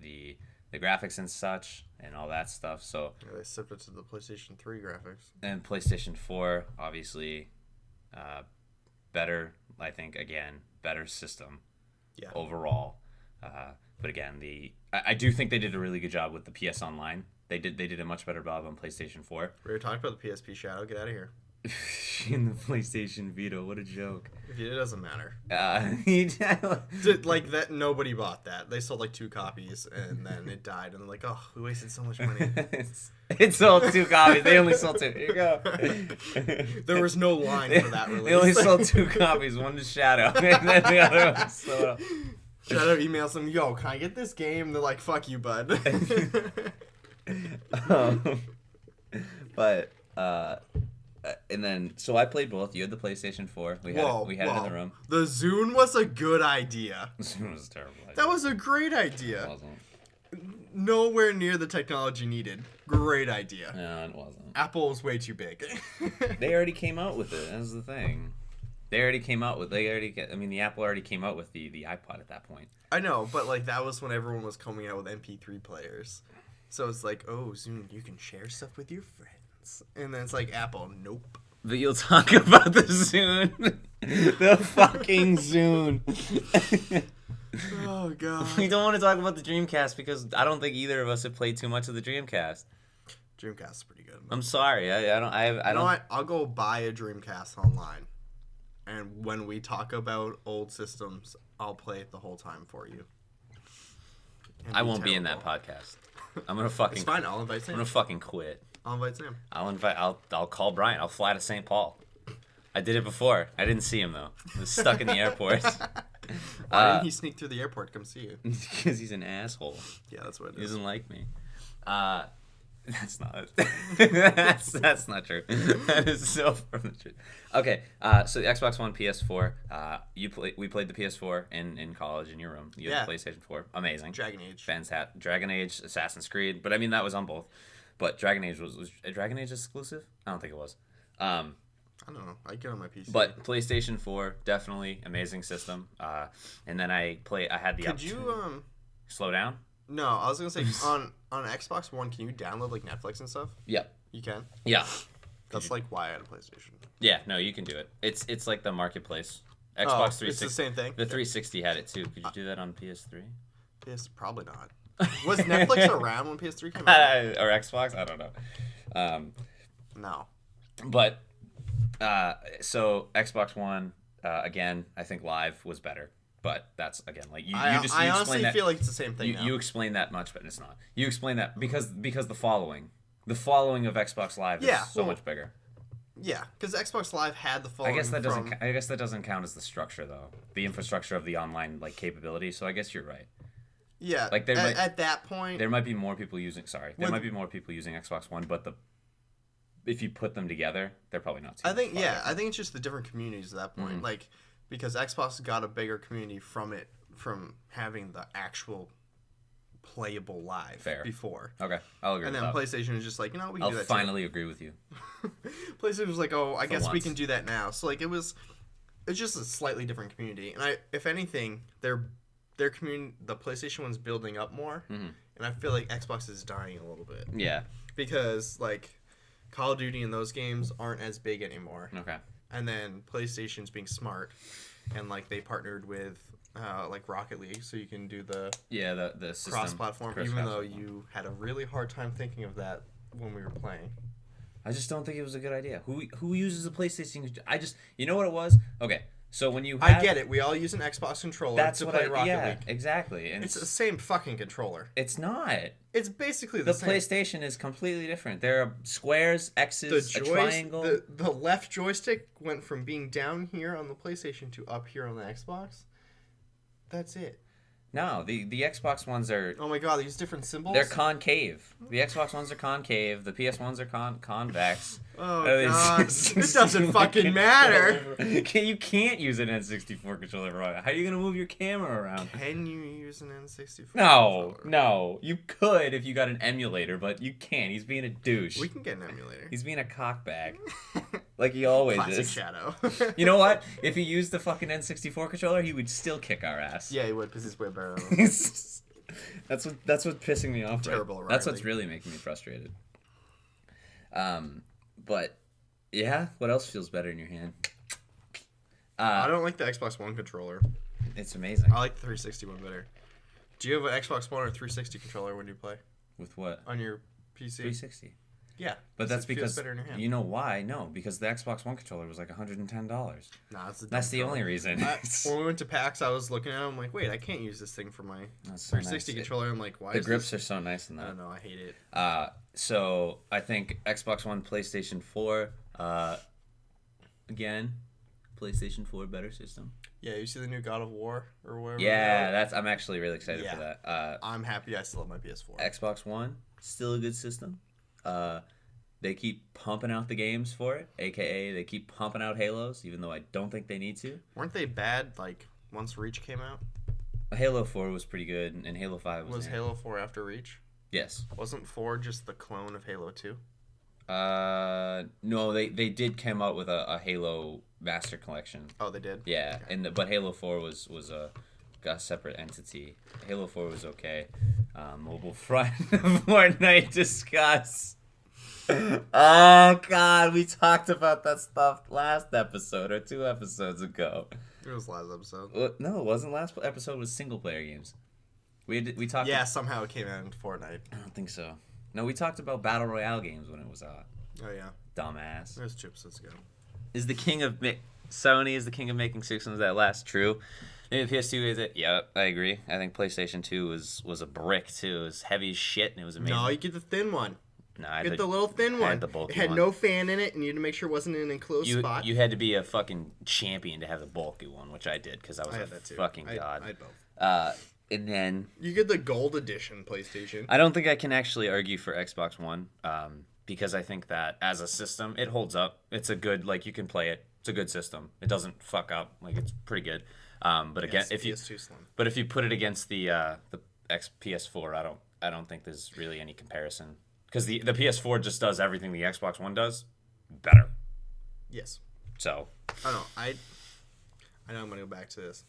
the graphics and such and all that stuff. So yeah, they stepped up to the PlayStation 3 graphics. And PlayStation 4, obviously, better, I think, again, better system overall. But again, I do think they did a really good job with the PS Online. They did a much better job on PlayStation 4. We were talking about the PSP Shadow. Get out of here. In the PlayStation Vita, what a joke. It doesn't matter. Like that, nobody bought that. They sold like 2 copies, and then it died. And they're like, "Oh, we wasted so much money." It sold 2 copies. They only sold 2. Here you go. There was no line for that release. They only sold 2 copies. One to Shadow, and then the other one sold up. Shadow emails them, "Yo, can I get this game?" They're like, "Fuck you, bud." But and then so I played both. You had the PlayStation 4. We had it in the room. The Zune was a good idea. Zune was a terrible idea. That was a great idea. It wasn't. Nowhere near the technology needed. Great idea. No, it wasn't. Apple was way too big. They already came out with it. That's the thing. The Apple already came out with the iPod at that point. I know, but like that was when everyone was coming out with MP3 players. So it's like, oh, Zune, you can share stuff with your friends. And then it's like, Apple, nope. But you'll talk about the Zune. The fucking Zune. Oh, God. We don't want to talk about the Dreamcast because I don't think either of us have played too much of the Dreamcast. Dreamcast is pretty good. I'm sorry. I don't. You know what? I'll go buy a Dreamcast online. And when we talk about old systems, I'll play it the whole time for you. I won't be in that podcast. I'm gonna fucking. It's fine. I'll invite Sam. I'm gonna fucking quit. I'll invite Sam. I'll call Brian. I'll fly to St. Paul. I did it before. I didn't see him though. I was stuck in the airport. Why didn't he sneak through the airport to come see you? Because he's an asshole. Yeah, that's what it is. He doesn't like me. That's not. That's not true. That is so from the truth. Okay, so the Xbox One, PS4. We played the PS4 in college in your room. You had the PlayStation 4. Amazing. Dragon Age. Dragon Age, Assassin's Creed. But I mean that was on both. But Dragon Age was Dragon Age exclusive? I don't think it was. I don't know. I get on my PC. But PlayStation 4, definitely amazing system. And then I had the. Could you slow down? No, I was gonna say on Xbox One, can you download like Netflix and stuff? Yeah. You can. Yeah. That's like why I had a PlayStation. Yeah, no, you can do it. It's like the marketplace. Xbox 360. It's the same thing. The 360 had it too. Could you do that on PS3? Probably not. Was Netflix around when PS3 came out? Or Xbox? I don't know. No. But so Xbox One again, I think Live was better. But that's again like you just. I honestly feel like it's the same thing. You explain that much, but it's not. You explain that because the following. the following of Xbox Live is so much bigger. Yeah, because Xbox Live had the following. I guess that doesn't count as the structure though. The infrastructure of the online like capability. So I guess you're right. Yeah, like at that point, there might be more people using. There might be more people using Xbox One, but if you put them together, they're probably not. I think it's just the different communities at that point. Like because Xbox got a bigger community from having the actual playable live before. Okay, I'll agree. And then PlayStation was just like, we can do that. I'll finally agree with you. PlayStation was like, I guess we can do that now. So like it's just a slightly different community. And if anything, their community, the PlayStation one's building up more, and I feel like Xbox is dying a little bit. Yeah. Because like Call of Duty and those games aren't as big anymore. Okay. And then PlayStation's being smart, and like they partnered with like Rocket League, so you can do the cross-platform. Even though you had a really hard time thinking of that when we were playing. I just don't think it was a good idea. Who uses a PlayStation? You know what it was? Okay. So when you I get it. We all use an Xbox controller to play Rocket League. Exactly. And it's the same fucking controller. It's not. It's basically the same. The PlayStation is completely different. There are squares, X's, a triangle. The left joystick went from being down here on the PlayStation to up here on the Xbox. That's it. No, the Xbox ones are... Oh my god, these different symbols? They're concave. The Xbox ones are concave. The PS ones are convex. Oh god, this doesn't fucking matter. You can't use an N64 controller. How are you going to move your camera around? Can you use an N64 controller? No. You could if you got an emulator, but you can't. He's being a douche. We can get an emulator. He's being a cockbag. Like he always Classic is. Shadow. You know what? If he used the fucking N64 controller, he would still kick our ass. Yeah, he would, because he's way better than us. That's what's pissing me off. Terrible. Right? That's what's really making me frustrated. But yeah, what else feels better in your hand? I don't like the Xbox One controller. It's amazing. I like the 360 one better. Do you have an Xbox One or 360 controller when you play? With what? On your PC. 360. Yeah, but that's because you know why? No, because the Xbox One controller was like $110. Nah, that's the only reason. When we went to PAX, I was looking at it. I'm like, wait, I can't use this thing for my 360 controller. I'm like, why? The grips are so nice in that. I don't know, I hate it. So I think Xbox One, PlayStation 4. Again, PlayStation 4 better system. Yeah, you see the new God of War or whatever. Yeah, I'm actually really excited for that. I'm happy I still have my PS4. Xbox One, still a good system. They keep pumping out the games for it, aka they keep pumping out Halos, even though I don't think they need to. Weren't they bad like once Reach came out? Halo 4 was pretty good, and Halo 5 was Halo 4 after Reach? Yes. Wasn't 4 just the clone of Halo 2? No, they did come out with a Halo Master Collection. Oh, they did? Yeah, okay. But Halo 4 was a separate entity. Halo 4 was okay. Mobile Front, Fortnite discuss. Oh god, we talked about that stuff last episode or 2 episodes ago. It was last episode. No, it wasn't. Last episode was single player games. We talked. Yeah, somehow it came out in Fortnite. I don't think so. No, we talked about battle royale games when it was out. Oh yeah. Dumbass. There's chips. Let's go. Is the king of Sony is the king of making systems that last? True. Maybe PS2 is it? Yeah, I agree. I think PlayStation 2 was a brick too. It was heavy as shit and it was amazing. No, you get the thin one. No, get the little thin one. It had no fan in it, and you had to make sure it wasn't in an enclosed spot. You had to be a fucking champion to have the bulky one, which I did because I was a fucking god. I had both. And then you get the gold edition PlayStation. I don't think I can actually argue for Xbox One, because I think that as a system, it holds up. It's a good, like, you can play it. It's a good system. It doesn't fuck up. Like, it's pretty good. But again, if you put it against the PS4, I don't think there's really any comparison. Because the PS4 just does everything the Xbox One does better. Yes. So. I know I'm gonna go back to this.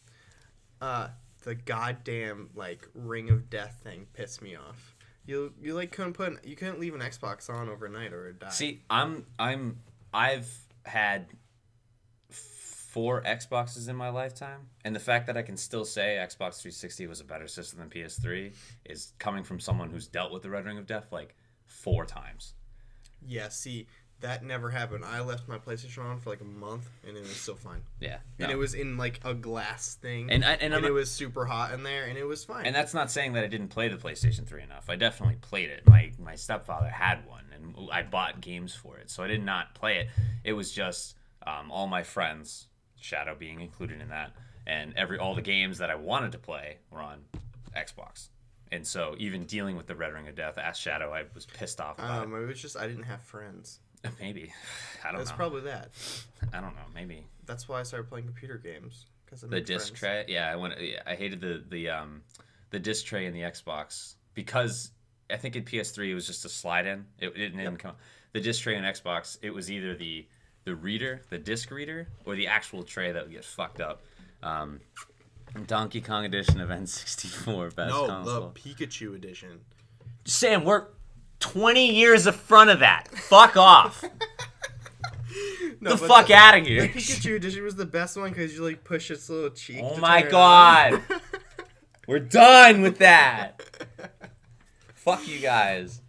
The goddamn like Ring of Death thing pissed me off. You couldn't leave an Xbox on overnight or it died. See, I've had 4 Xboxes in my lifetime, and the fact that I can still say Xbox 360 was a better system than PS3 is coming from someone who's dealt with the Red Ring of Death like 4 times. Yeah, see, That never happened. I left my PlayStation on for like a month, and it was still fine. Yeah. And it was in like a glass thing, and it was super hot in there, and it was fine. And that's not saying that I didn't play the PlayStation 3 enough. I definitely played it. My stepfather had one, and I bought games for it, so I did not play it. It was just all my friends, Shadow being included in that, and all the games that I wanted to play were on Xbox. And so even dealing with the Red Ring of Death as Shadow, I was pissed off about it. It was just I didn't have friends. Maybe. I don't know. That's probably that. I don't know. Maybe. That's why I started playing computer games. The disc tray? Yeah, I hated the disc tray in the Xbox because I think in PS3 it was just a slide in. It didn't come. The disc tray in Xbox, it was either the reader, the disc reader, or the actual tray that would get fucked up. Donkey Kong edition of N64 best console. The Pikachu edition. Sam, we're 20 years in front of that. Fuck off. Fuck out of here. The Pikachu edition was the best one because you like push its little cheek. Oh my god. We're done with that. Fuck you guys.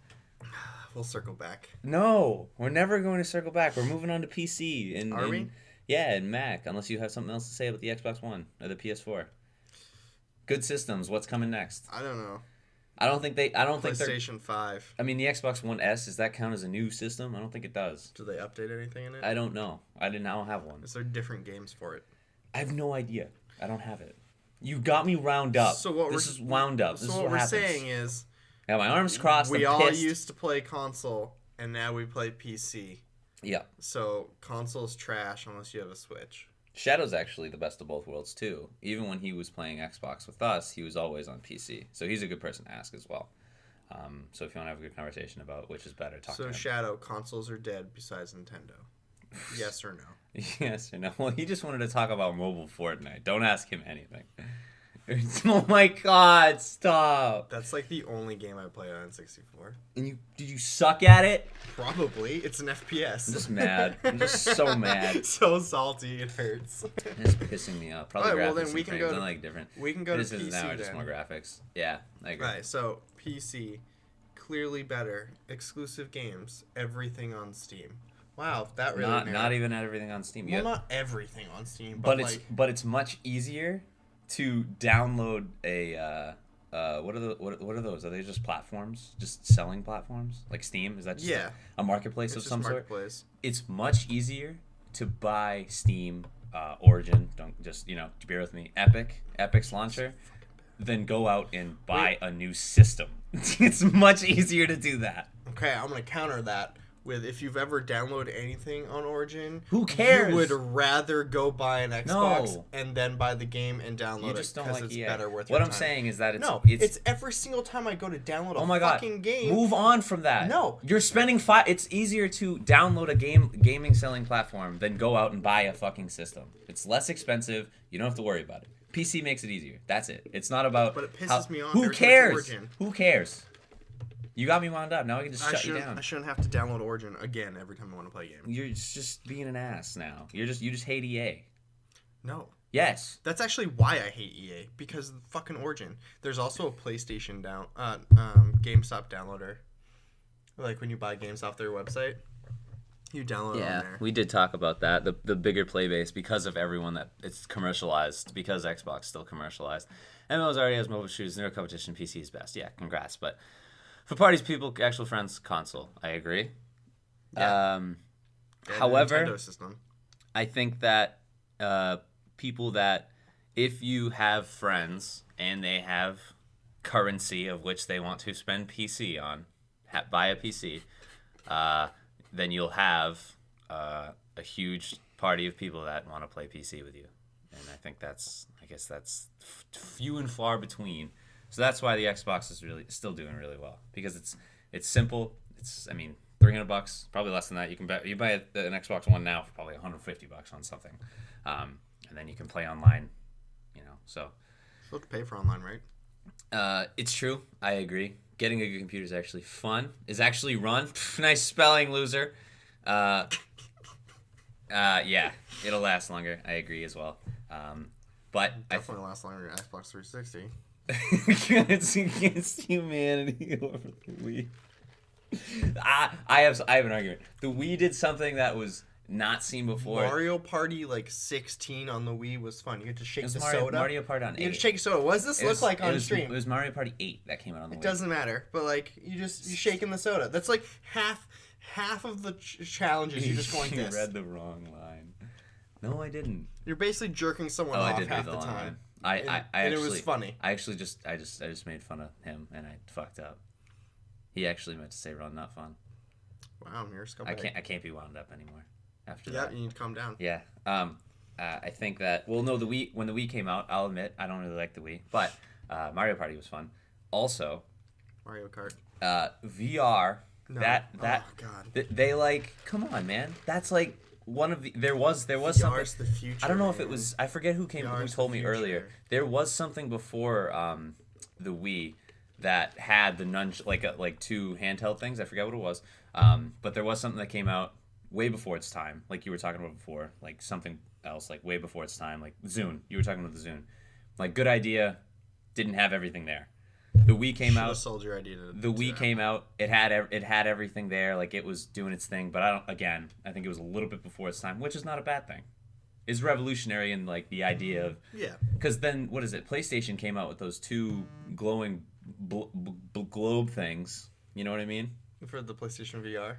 We'll circle back. No, we're never going to circle back. We're moving on to PC. Are we? Yeah, and Mac, unless you have something else to say about the Xbox One or the PS4. Good systems. What's coming next? I don't know. I don't think PlayStation 5. I mean, the Xbox One S, does that count as a new system? I don't think it does. Do they update anything in it? I don't know. I don't have one. Is there different games for it? I have no idea. I don't have it. You got me wound up. This is wound up. This is what we're saying is... I got my arms crossed. We all used to play console, and now we play PC. Yeah. So, console's trash unless you have a Switch. Shadow's actually the best of both worlds, too. Even when he was playing Xbox with us, he was always on PC. So he's a good person to ask as well. So if you want to have a good conversation about which is better, talk to him. So, Shadow, consoles are dead besides Nintendo. Yes or no? Yes or no? Well, he just wanted to talk about mobile Fortnite. Don't ask him anything. Oh my god, stop. That's like the only game I played on N64. And did you suck at it? Probably. It's an FPS. I'm just mad. I'm just so mad. So salty, it hurts. It's pissing me off. Probably Alright, graphics well, then we can go to, like different. We can go to PC now then. Just more graphics. Yeah, I agree. Right, so PC, clearly better. Exclusive games, everything on Steam. Wow, that really not even everything on Steam. Well, not everything on Steam, but it's much easier to download a what are those? Are they just platforms? Just selling platforms? Like Steam? Is that just a marketplace of some sort? It's much easier to buy Steam, Origin, don't just, bear with me, Epic's launcher, than go out and buy a new system. It's much easier to do that. Okay, I'm going to counter that with, if you've ever downloaded anything on Origin, who cares? You would rather go buy an Xbox and then buy the game and download it because it's better worth your time. What I'm saying is that it's every single time I go to download a fucking game. Move on from that. No. You're spending it's easier to download a gaming selling platform than go out and buy a fucking system. It's less expensive. You don't have to worry about it. PC makes it easier. That's it. It's not about But it pisses me off. Who cares? Who cares? You got me wound up. Now I can just shut you down. I shouldn't have to download Origin again every time I want to play a game. You're just being an ass now. You just hate EA. No. Yes. That's actually why I hate EA, because of the fucking Origin. There's also a PlayStation GameStop downloader. Like when you buy games off their website, you download it on there. Yeah, we did talk about that. The bigger play base, because of everyone that it's commercialized, because Xbox still commercialized. MMOs already has mobile shooters, zero competition, PC is best. Yeah, congrats. But for parties, people, actual friends, console. I agree. Yeah. However, Nintendo system. I think that people that, if you have friends and they have currency of which they want to spend PC on, buy a PC, then you'll have a huge party of people that want to play PC with you. And I think that's few and far between. So that's why the Xbox is really still doing really well, because it's simple. It's $300, probably less than that. You buy an Xbox One now for probably $150 on something, and then you can play online. So you have to pay for online, right? It's true. I agree. Getting a good computer is actually fun. Is actually run. Nice spelling, loser. Yeah, it'll last longer. I agree as well. But definitely last longer than Xbox 360. It's against humanity over the week. I have an argument. The Wii did something that was not seen before. Mario Party 16 on the Wii was fun. You had to shake the soda. Mario Party on 8. You had to shake a soda. What does this look like on stream? It was Mario Party 8 that came out on the Wii. It doesn't matter, but you're shaking the soda. That's like half of the challenges. You're just going this. You read the wrong line. No, I didn't. You're basically jerking someone off half the time. I actually, it was funny. I actually just made fun of him and I fucked up. He actually meant to say run, not fun. Wow, you're a scumbag. I can't be wound up anymore after that. Yeah, you need to calm down. Yeah. I think that when the Wii came out, I'll admit I don't really like the Wii, but Mario Party was fun. Also, Mario Kart. VR. No. That oh god. They come on, man. That's like one of the there was VR's something. The future. I don't know if it was. I forget who told me earlier. There was something before the Wii that had the like two handheld things. I forget what it was. But there was something that came out way before its time, like you were talking about before, like something else, like way before its time, like Zune. You were talking about the Zune. Like, good idea, didn't have everything there. The Wii came out. Sold your idea to the Wii came out. It had everything there. Like, it was doing its thing. But I think it was a little bit before its time, which is not a bad thing. It's revolutionary in like the idea of Because then what is it? PlayStation came out with those two glowing globe things. You know what I mean? For the PlayStation VR.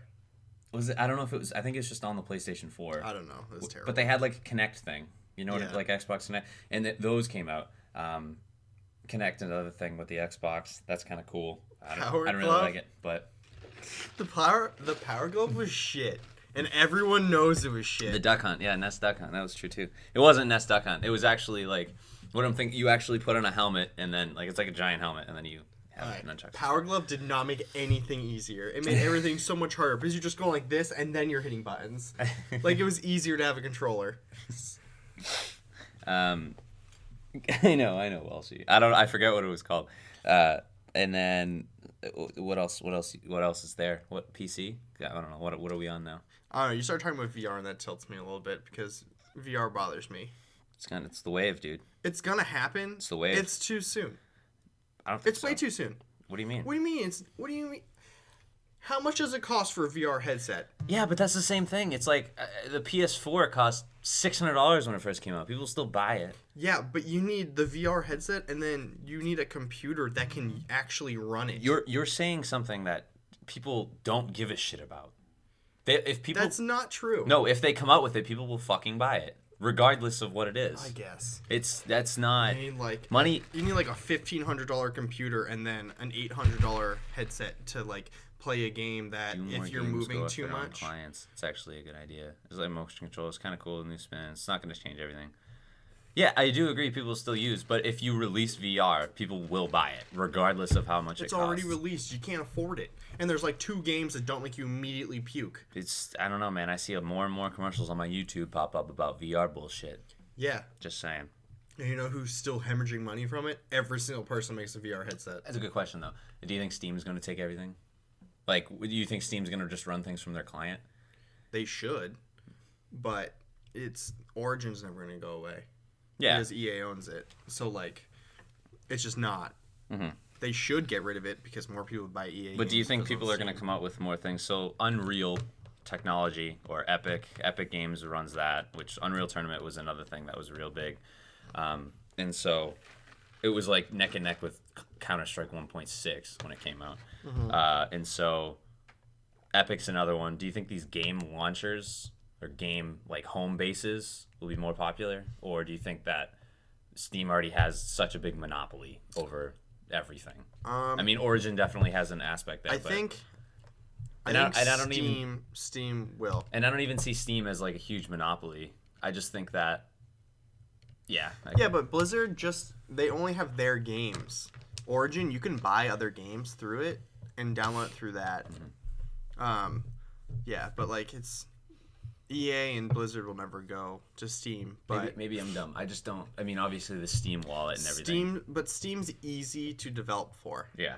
Was it? I don't know if it was. I think it's just on the PlayStation 4. I don't know. It was terrible. But they had like a Kinect thing. You know what? Like Xbox Kinect, and those came out. Kinect, another thing with the Xbox. That's kind of cool. I don't really like it, but the Power Glove was shit, and everyone knows it was shit. The Duck Hunt, Nest Duck Hunt, that was true too. It wasn't Nest Duck Hunt. It was actually like what I'm thinking. You actually put on a helmet, and then like it's like a giant helmet, and then you have nunchucks. Power Glove did not make anything easier. It made everything so much harder because you just go like this, and then you're hitting buttons. Like it was easier to have a controller. I know, Welshie. I forget what it was called. And then what else is there? What PC? I don't know. What are we on now? I don't know. You start talking about VR and that tilts me a little bit because VR bothers me. It's the wave, dude. It's gonna happen. It's the wave. It's too soon. I don't think It's way too soon. What do you mean? What do you mean? How much does it cost for a VR headset? Yeah, but that's the same thing. It's like the PS4 cost $600 when it first came out. People still buy it. Yeah, but you need the VR headset, and then you need a computer that can actually run it. You're saying something that people don't give a shit about. That's not true. No, if they come out with it, people will fucking buy it, regardless of what it is. I guess. That's not. I mean, like money. You need like a $1,500 computer and then an $800 headset to like play a game that if you're moving too much. Clients, it's actually a good idea. It's like motion control. It's kind of cool. The new spin. It's not going to change everything. Yeah, I do agree. People still use, but if you release VR, people will buy it, regardless of how much it costs. It's already released. You can't afford it. And there's like 2 games that don't make you immediately puke. I don't know, man. I see more and more commercials on my YouTube pop up about VR bullshit. Yeah. Just saying. And you know who's still hemorrhaging money from it? Every single person makes a VR headset. That's a good question, though. Do you think Steam's going to take everything? Like, do you think Steam's going to just run things from their client? They should. But Origin's never going to go away. Yeah. Because EA owns it. So, like, it's just not. Mm-hmm. They should get rid of it because more people buy EA But do you think people are going to come out with more things? So, Unreal Technology or Epic Games runs that, which Unreal Tournament was another thing that was real big. And so it was like neck and neck with Counter-Strike 1.6 when it came out. Mm-hmm. And so Epic's another one. Do you think these game launchers or game like home bases will be more popular? Or do you think that Steam already has such a big monopoly over everything? I mean, Origin definitely has an aspect there. I think Steam will. And I don't even see Steam as like a huge monopoly. I just think that but Blizzard they only have their games. Origin, you can buy other games through it and download it through that. Mm-hmm. But like it's EA and Blizzard will never go to Steam. But maybe I'm dumb. I just don't. I mean, obviously the Steam wallet and everything. Steam's easy to develop for. Yeah.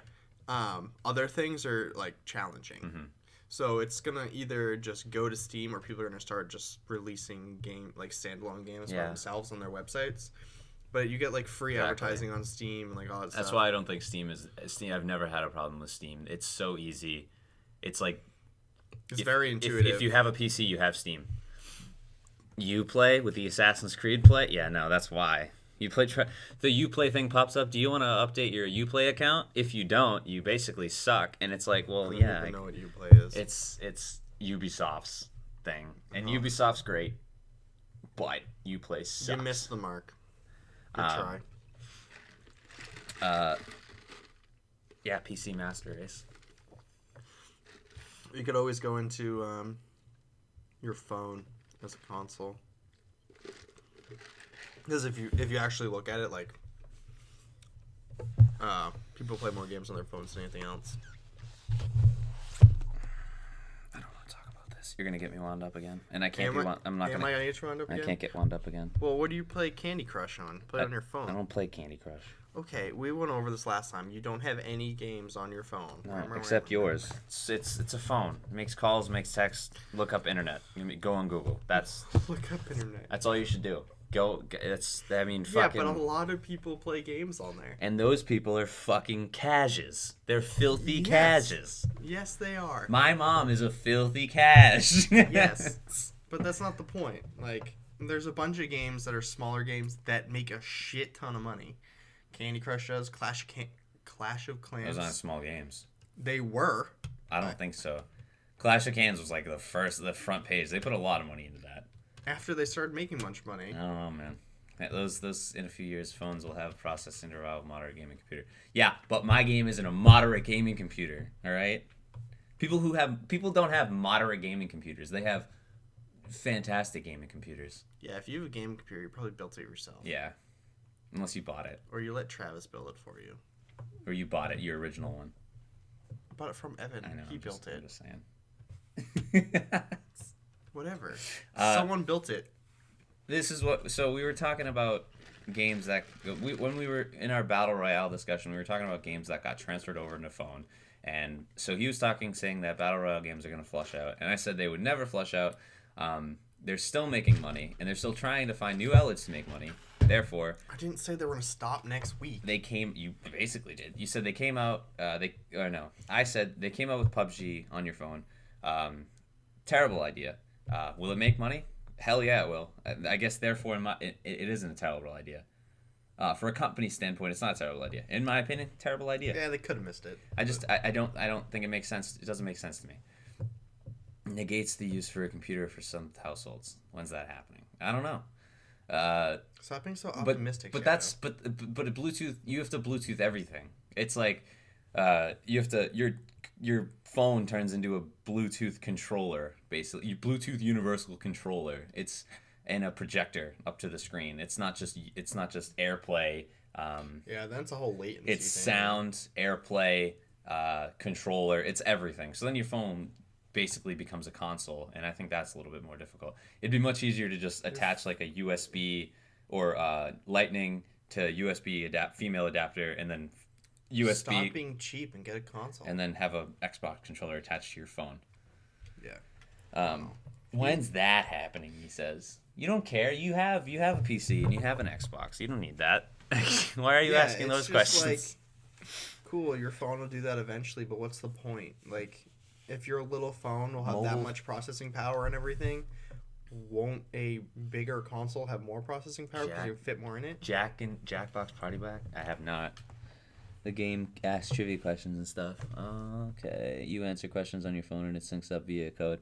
Other things are like challenging. Mm-hmm. So it's gonna either just go to Steam or people are gonna start just releasing standalone games by themselves on their websites. But you get like free advertising on Steam and like all that stuff. That's why I don't think Steam. I've never had a problem with Steam. It's so easy. It's like it's very intuitive. If you have a PC, you have Steam. Uplay with the Assassin's Creed play? Yeah, no, that's why. The Uplay thing pops up. Do you want to update your Uplay account? If you don't, you basically suck. And it's like, well, I yeah. don't know what Uplay is. It's Ubisoft's thing. And Ubisoft's great, but Uplay sucks. You missed the mark. Good try. Yeah, PC Master Race. You could always go into your phone as a console. Because if you actually look at it, like, people play more games on their phones than anything else. I don't want to talk about this. You're gonna get me wound up again, and I can't be. I'm not Am gonna. I gonna get you wound up again? I can't get wound up again. Well, what do you play Candy Crush on? Play it on your phone. I don't play Candy Crush. Okay, we went over this last time. You don't have any games on your phone. No, except yours. It's a phone. It makes calls, makes texts. Look up internet. Go on Google. Look up internet. That's all you should do. Fucking... Yeah, but a lot of people play games on there. And those people are fucking caches. They're filthy caches. Yes, they are. My mom is a filthy cache. Yes, but that's not the point. Like, there's a bunch of games that are smaller games that make a shit ton of money. Candy Crush does. Clash of Clans. Those aren't small games. They were. I don't think so. Clash of Clans was like the front page. They put a lot of money into that. After they started making much money. I don't know, man. Those in a few years, phones will have processing to rival moderate gaming computer. Yeah, but my game isn't a moderate gaming computer. All right. People don't have moderate gaming computers. They have fantastic gaming computers. Yeah, if you have a gaming computer, you probably built it yourself. Yeah. Unless you bought it. Or you let Travis build it for you. Or you bought it, your original one. I bought it from Evan. I know. He built it. I'm just saying. Whatever. Someone built it. This is what... So we were talking about games that... when we were in our Battle Royale discussion, we were talking about games that got transferred over into phone. And so he was saying that Battle Royale games are going to flush out. And I said they would never flush out. They're still making money. And they're still trying to find new outlets to make money. Therefore, I didn't say they were going to stop next week. You basically did. You said they came out. I said they came out with PUBG on your phone. Terrible idea. Will it make money? Hell yeah, it will. I guess therefore, it isn't a terrible idea. For a company standpoint, it's not a terrible idea. In my opinion, terrible idea. Yeah, they could have missed it. I don't think it makes sense. It doesn't make sense to me. Negates the use for a computer for some households. When's that happening? I don't know. Stop being so optimistic. But a Bluetooth. You have to Bluetooth everything. It's like you have to your phone turns into a Bluetooth controller, basically. Your Bluetooth universal controller. It's and a projector up to the screen. It's not just AirPlay. Yeah, that's a whole latency. It's sound, AirPlay, controller. It's everything. So then your phone basically becomes a console, and I think that's a little bit more difficult. It'd be much easier to just attach like a USB or Lightning to USB female adapter, and then USB. Stop being cheap and get a console. And then have a Xbox controller attached to your phone. Yeah. When's that happening? He says. You don't care. You have a PC and you have an Xbox. You don't need that. Why are you asking those questions? Like, cool, your phone will do that eventually, but what's the point? Like, if your little phone will have that much processing power and everything, won't a bigger console have more processing power because you fit more in it? Jackbox Party Pack? I have not. The game asks trivia questions and stuff. Okay. You answer questions on your phone and it syncs up via code.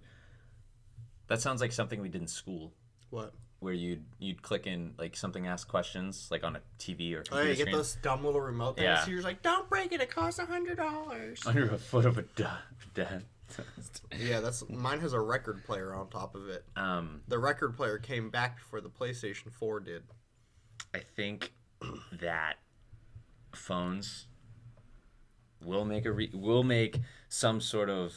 That sounds like something we did in school. What? Where you'd click in, like, something asks questions, like on a TV or computer screen. You get those dumb little remote things. Yeah. So you're like, don't break it. It costs $100. Under a foot of a dead. Yeah, mine has a record player on top of it. The record player came back before the PlayStation 4 did. I think that phones will make some sort of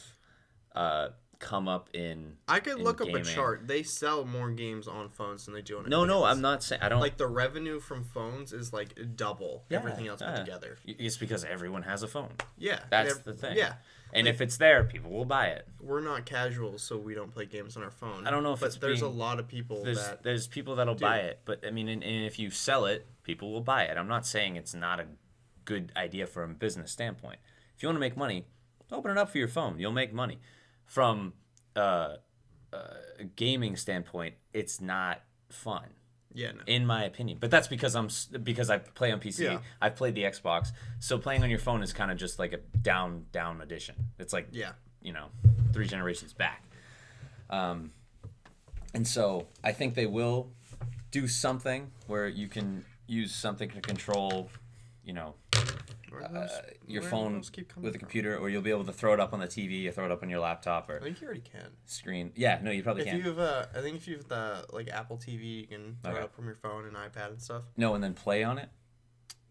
come up in. I could look up a chart. They sell more games on phones than they do on. No, I'm not saying. I don't like the revenue from phones is like double everything else put together. It's because everyone has a phone. Yeah, that's the thing. Yeah. And if it's there, people will buy it. We're not casuals, so we don't play games on our phone. I don't know if there's a lot of people there's people that'll buy it, but I mean, and if you sell it, people will buy it. I'm not saying it's not a good idea from a business standpoint. If you want to make money, Open it up for your phone. You'll make money. From a gaming standpoint, it's not fun. Yeah, no. In my opinion. But that's because I play on PC. Yeah. I've played the Xbox. So playing on your phone is kind of just like a down edition. It's like, 3 generations back. And so I think they will do something where you can use something to control, your phone with a computer, or you'll be able to throw it up on the TV or throw it up on your laptop or I think you already can. Screen. Yeah, no, you probably If can. you have I think if you have the like Apple TV, you can throw it up from your phone and iPad and stuff. No, and then play on it.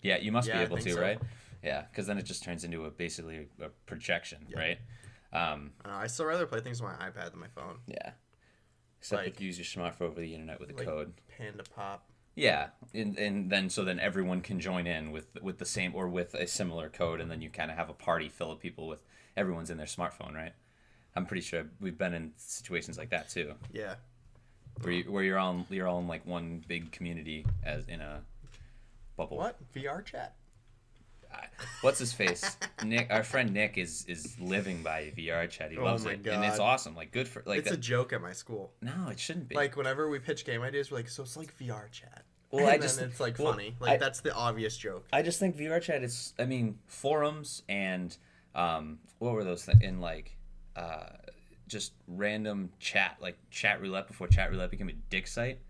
Yeah, you must be able to, so. right? Yeah, because then it just turns into basically a projection, right? I still rather play things on my iPad than my phone. Yeah. Except if you use your smartphone over the internet with a code. Panda Pop. Yeah, and then everyone can join in with the same or with a similar code, and then you kind of have a party full of people with everyone's in their smartphone, right? I'm pretty sure we've been in situations like that too. Yeah. Where you're all in like one big community as in a bubble. What? VR chat? What's his face? Nick, our friend Nick is living by VR chat. He loves it, and it's awesome. Like good for like. It's a joke at my school. No, it shouldn't be. Like whenever we pitch game ideas, we're like, so it's like VR chat. Well, and then it's like funny. Like that's the obvious joke. I just think VR chat is. I mean, forums and what were those in like just random chat, like chat roulette before chat roulette became a dick site,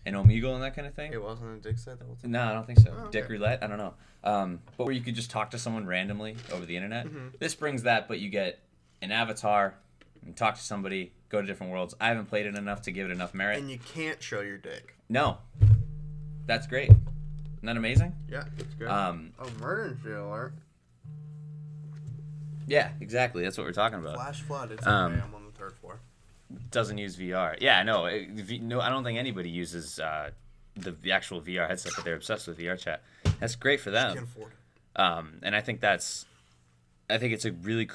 and Omegle and that kind of thing. It wasn't a dick site the whole time. No, I don't think so. Oh, okay. Dick roulette, I don't know. But where you could just talk to someone randomly over the internet. Mm-hmm. This brings that, but you get an avatar and talk to somebody, go to different worlds. I haven't played it enough to give it enough merit. And you can't show your dick. No. That's great. Isn't that amazing? Yeah, it's good. A murder thriller. Yeah, exactly. That's what we're talking about. Flash flood. It's okay. I'm on the 3rd floor. Doesn't use VR. Yeah, no. No, I don't think anybody uses the actual VR headset, but they're obsessed with VR chat. That's great for them. Can't afford it. And I think it's a really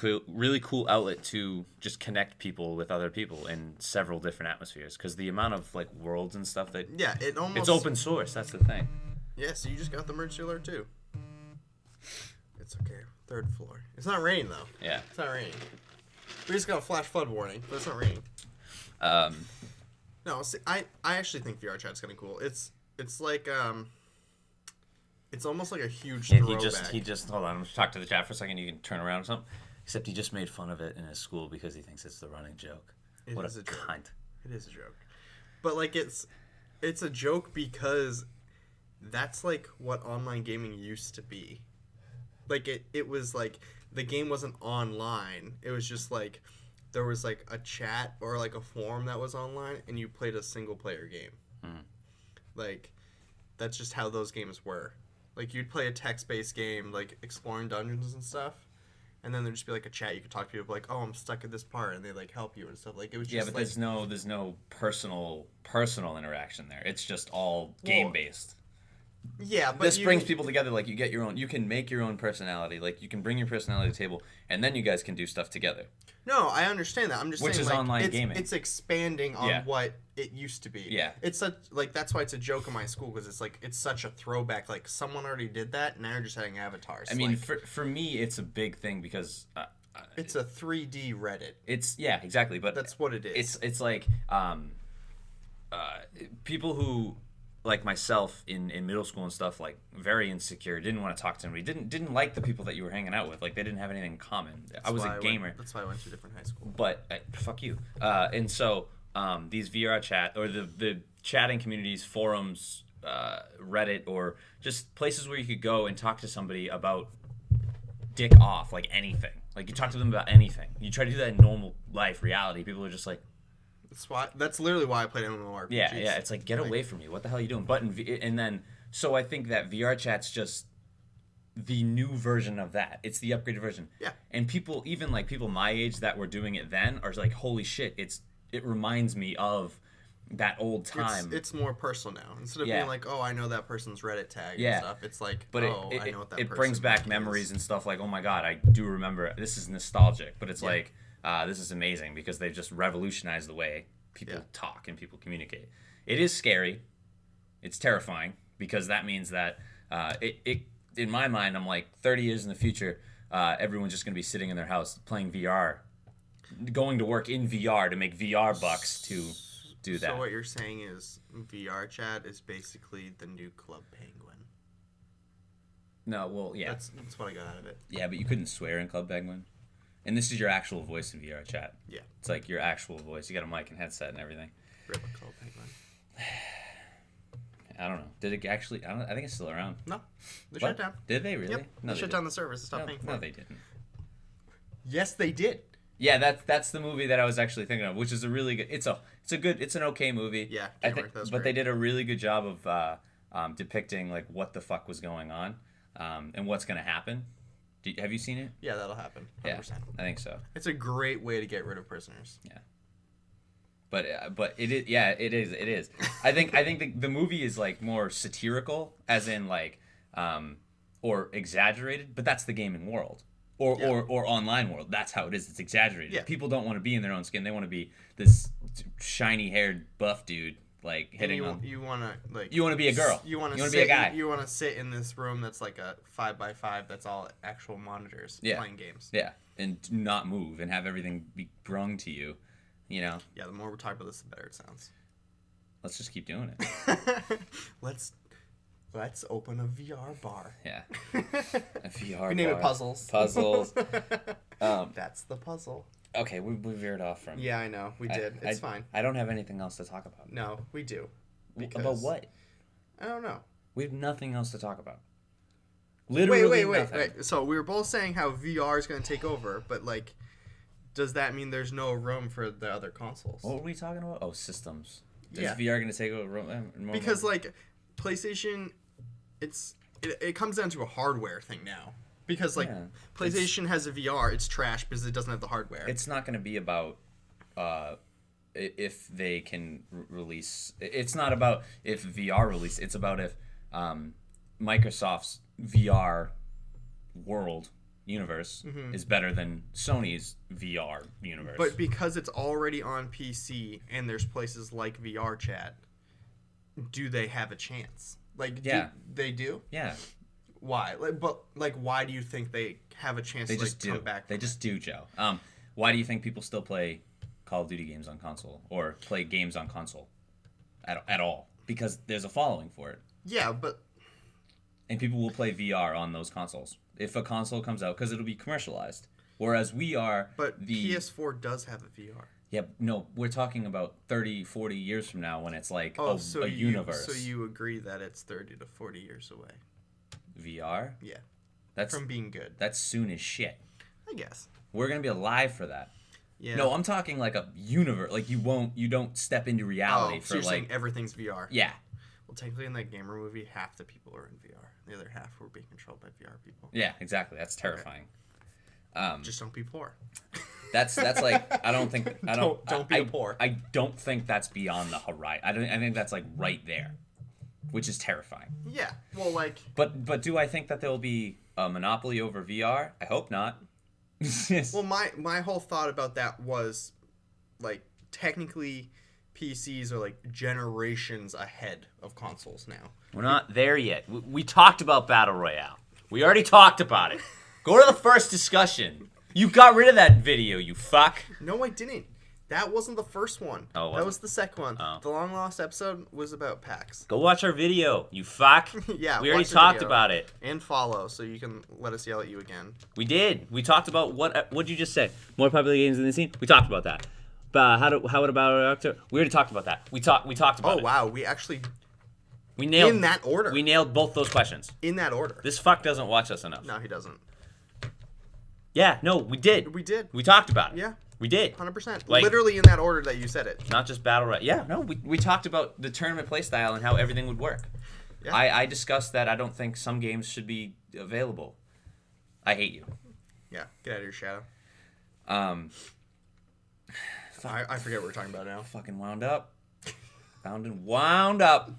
cool outlet to just connect people with other people in several different atmospheres. Because the amount of like worlds and stuff that it's open source. That's the thing. Yeah, so you just got the merge alert too. It's okay. 3rd floor. It's not raining though. Yeah. It's not raining. We just got a flash flood warning, but it's not raining. No, see, I actually think VR chat's kind of cool. It's like it's almost like a huge throwback. He just hold on. I'm gonna talk to the chat for a second. You can turn around or something. Except he just made fun of it in his school because he thinks it's the running joke. What a cunt. It is a joke. But like it's a joke because that's like what online gaming used to be. Like it was like the game wasn't online. It was just like there was like a chat or like a forum that was online and you played a single player game. Mm. Like that's just how those games were. Like you'd play a text-based game like exploring dungeons and stuff. And then there'd just be like a chat you could talk to people like, "Oh, I'm stuck at this part," and they like help you and stuff. Like it was just but like, there's no personal interaction there. It's just all game based. Yeah, but this brings people together. Like you get your own. You can make your own personality. Like you can bring your personality to the table, and then you guys can do stuff together. No, I understand that. I'm just saying, which is like, online gaming. It's expanding on what it used to be. Yeah, it's such like that's why it's a joke in my school because it's like it's such a throwback. Like someone already did that, and now you're just adding avatars. I mean, for me, it's a big thing because it's a 3D Reddit. It's exactly, but that's what it is. It's like people who. Like myself in middle school and stuff, like very insecure, didn't want to talk to anybody, didn't like the people that you were hanging out with, like they didn't have anything in common. I was a gamer. That's why I went to a different high school. But fuck you. And so these VR chat or the chatting communities, forums, Reddit, or just places where you could go and talk to somebody about dick off, like anything. Like you talk to them about anything. You try to do that in normal life, reality. People are just like. That's literally why I played MMORPGs. Yeah. It's like get away from me. What the hell are you doing? But so I think that VR chat's just the new version of that. It's the upgraded version. Yeah. And people, even like people my age that were doing it then, are like, holy shit! It reminds me of that old time. It's more personal now. Instead of being like, oh, I know that person's Reddit tag and stuff. It's like, I know what that person is. It brings back memories and stuff. Like, oh my god, I do remember. This is nostalgic, but it's like. This is amazing because they've just revolutionized the way people talk and people communicate. It is scary. It's terrifying because that means that it in my mind, I'm like 30 years in the future, everyone's just going to be sitting in their house playing VR, going to work in VR to make VR bucks to do that. So what you're saying is VR chat is basically the new Club Penguin. No, well, yeah. That's what I got out of it. Yeah, but you couldn't swear in Club Penguin. And this is your actual voice in VR chat. Yeah. It's like your actual voice. You got a mic and headset and everything. Rip a Club Penguin. I don't know. Did it actually? I think it's still around. No. They shut down. Did they really? Yep. No, they shut down the service and stopped paying for it. No, they didn't. Yes, they did. Yeah, that's the movie that I was actually thinking of, which is a really good. It's an okay movie. Yeah, I think, but they did a really good job of depicting like what the fuck was going on, and what's gonna happen. Have you seen it? Yeah, that'll happen. 100%. Yeah, I think so. It's a great way to get rid of prisoners. Yeah. But it is, yeah, it is. I think the movie is like more satirical, as in like or exaggerated, but that's the gaming world. Or online world. That's how it is. It's exaggerated. Yeah. People don't want to be in their own skin. They want to be this shiny haired buff dude like hitting on. You want to like. You want to be a girl. You want to be a guy. You want to sit in this room that's like a 5x5. That's all actual monitors playing games. Yeah, and not move and have everything be brung to you. You know. Yeah, the more we talk about this, the better it sounds. Let's just keep doing it. Let's open a VR bar. Yeah. A VR bar. We name it Puzzles. Puzzles. That's the puzzle. Okay, we veered off from... Yeah, I know. We did. It's fine. I don't have anything else to talk about. No, we do. About what? I don't know. We have nothing else to talk about. Literally nothing. Wait. So we were both saying how VR is going to take over, but like, does that mean there's no room for the other consoles? What were we talking about? Oh, systems. Is Yeah. VR going to take over room? Because like, PlayStation, it comes down to a hardware thing now. Because like, PlayStation has a VR, it's trash because it doesn't have the hardware. It's not going to be about if they can release. It's not about if VR release. It's about if Microsoft's VR world universe is better than Sony's VR universe. But because it's already on PC and there's places like VR chat, do they have a chance? Like, they do? Yeah. Why? Why do you think they have a chance to come back? They just do, Joe. Why do you think people still play Call of Duty games on console or play games on console at all? Because there's a following for it. Yeah, but... And people will play VR on those consoles if a console comes out because it'll be commercialized. Whereas we are... But PS4 does have a VR. Yeah, no, we're talking about 30, 40 years from now when it's like a universe. So you agree that it's 30 to 40 years away? VR? Yeah. That's from being good. That's soon as shit. I guess. We're going to be alive for that. Yeah. No, I'm talking like a universe. Like you don't step into reality so you're saying everything's VR. Yeah. Well, technically in that gamer movie, half the people are in VR. The other half were being controlled by VR people. Yeah, exactly. That's terrifying. Okay. Just don't be poor. That's like don't be poor. I don't think that's beyond the horizon. I think that's like right there, which is terrifying. Yeah. Well, like. But do I think that there will be a monopoly over VR? I hope not. Well, my whole thought about that was, like, technically, PCs are like generations ahead of consoles now. We're not there yet. We talked about Battle Royale. We already talked about it. Go to the first discussion. You got rid of that video, you fuck. No, I didn't. That wasn't the first one. Oh, that was the second one. Oh. The long lost episode was about PAX. Go watch our video, you fuck. Yeah, we already talked about it. And follow, so you can let us yell at you again. We did. We talked about what'd you just say? More popular games in the scene. We talked about that. How about we already talked about that. We talked about it. Oh wow, we nailed in that order. We nailed both those questions. In that order. This fuck doesn't watch us enough. No, he doesn't. Yeah, no, we did. We did. We talked about it. Yeah. We did. 100%. Like, literally in that order that you said it. Not just Battle Royale. Yeah, no, we talked about the tournament playstyle and how everything would work. Yeah. I discussed that I don't think some games should be available. I hate you. Yeah, get out of your shadow. I forget what we're talking about now. Fucking wound up. Wound up.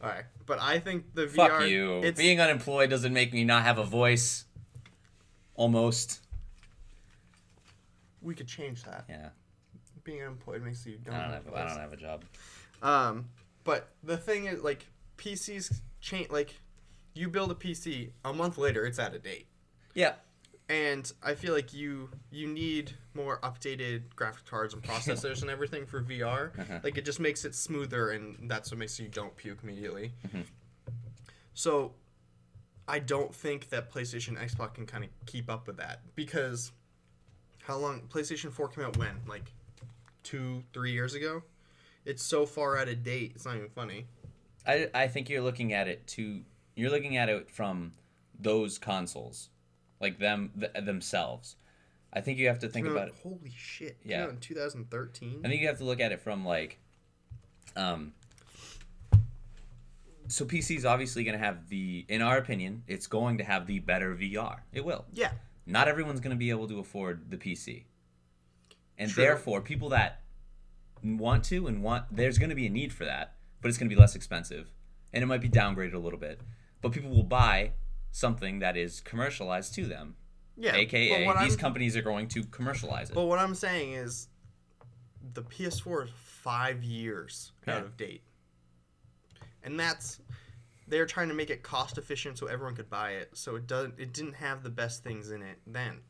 All right, but I think the VR... Fuck you. Being unemployed doesn't make me not have a voice. Almost. We could change that. Yeah. Being unemployed makes you don't I don't have a job. But the thing is, like, PCs change. Like, you build a PC, a month later, it's out of date. Yeah. And I feel like you need more updated graphic cards and processors and everything for VR. Like, it just makes it smoother, and that's what makes you don't puke immediately. So I don't think that PlayStation Xbox can kind of keep up with that, because how long PlayStation 4 came out when? Like 2-3 years ago? It's so far out of date. It's not even funny. I think you're looking at it from those consoles. Like themselves. I think you have to think about it. Holy shit. Yeah. In 2013? I think you have to look at it from like so PC's obviously going to have in our opinion, it's going to have the better VR. It will. Yeah. Not everyone's going to be able to afford the PC. And True. Therefore, people that there's going to be a need for that, but it's going to be less expensive and it might be downgraded a little bit. But people will buy something that is commercialized to them. Yeah. AKA, these companies are going to commercialize it. But what I'm saying is the PS4 is 5 years out of date. And they're trying to make it cost efficient so everyone could buy it. So it didn't have the best things in it then.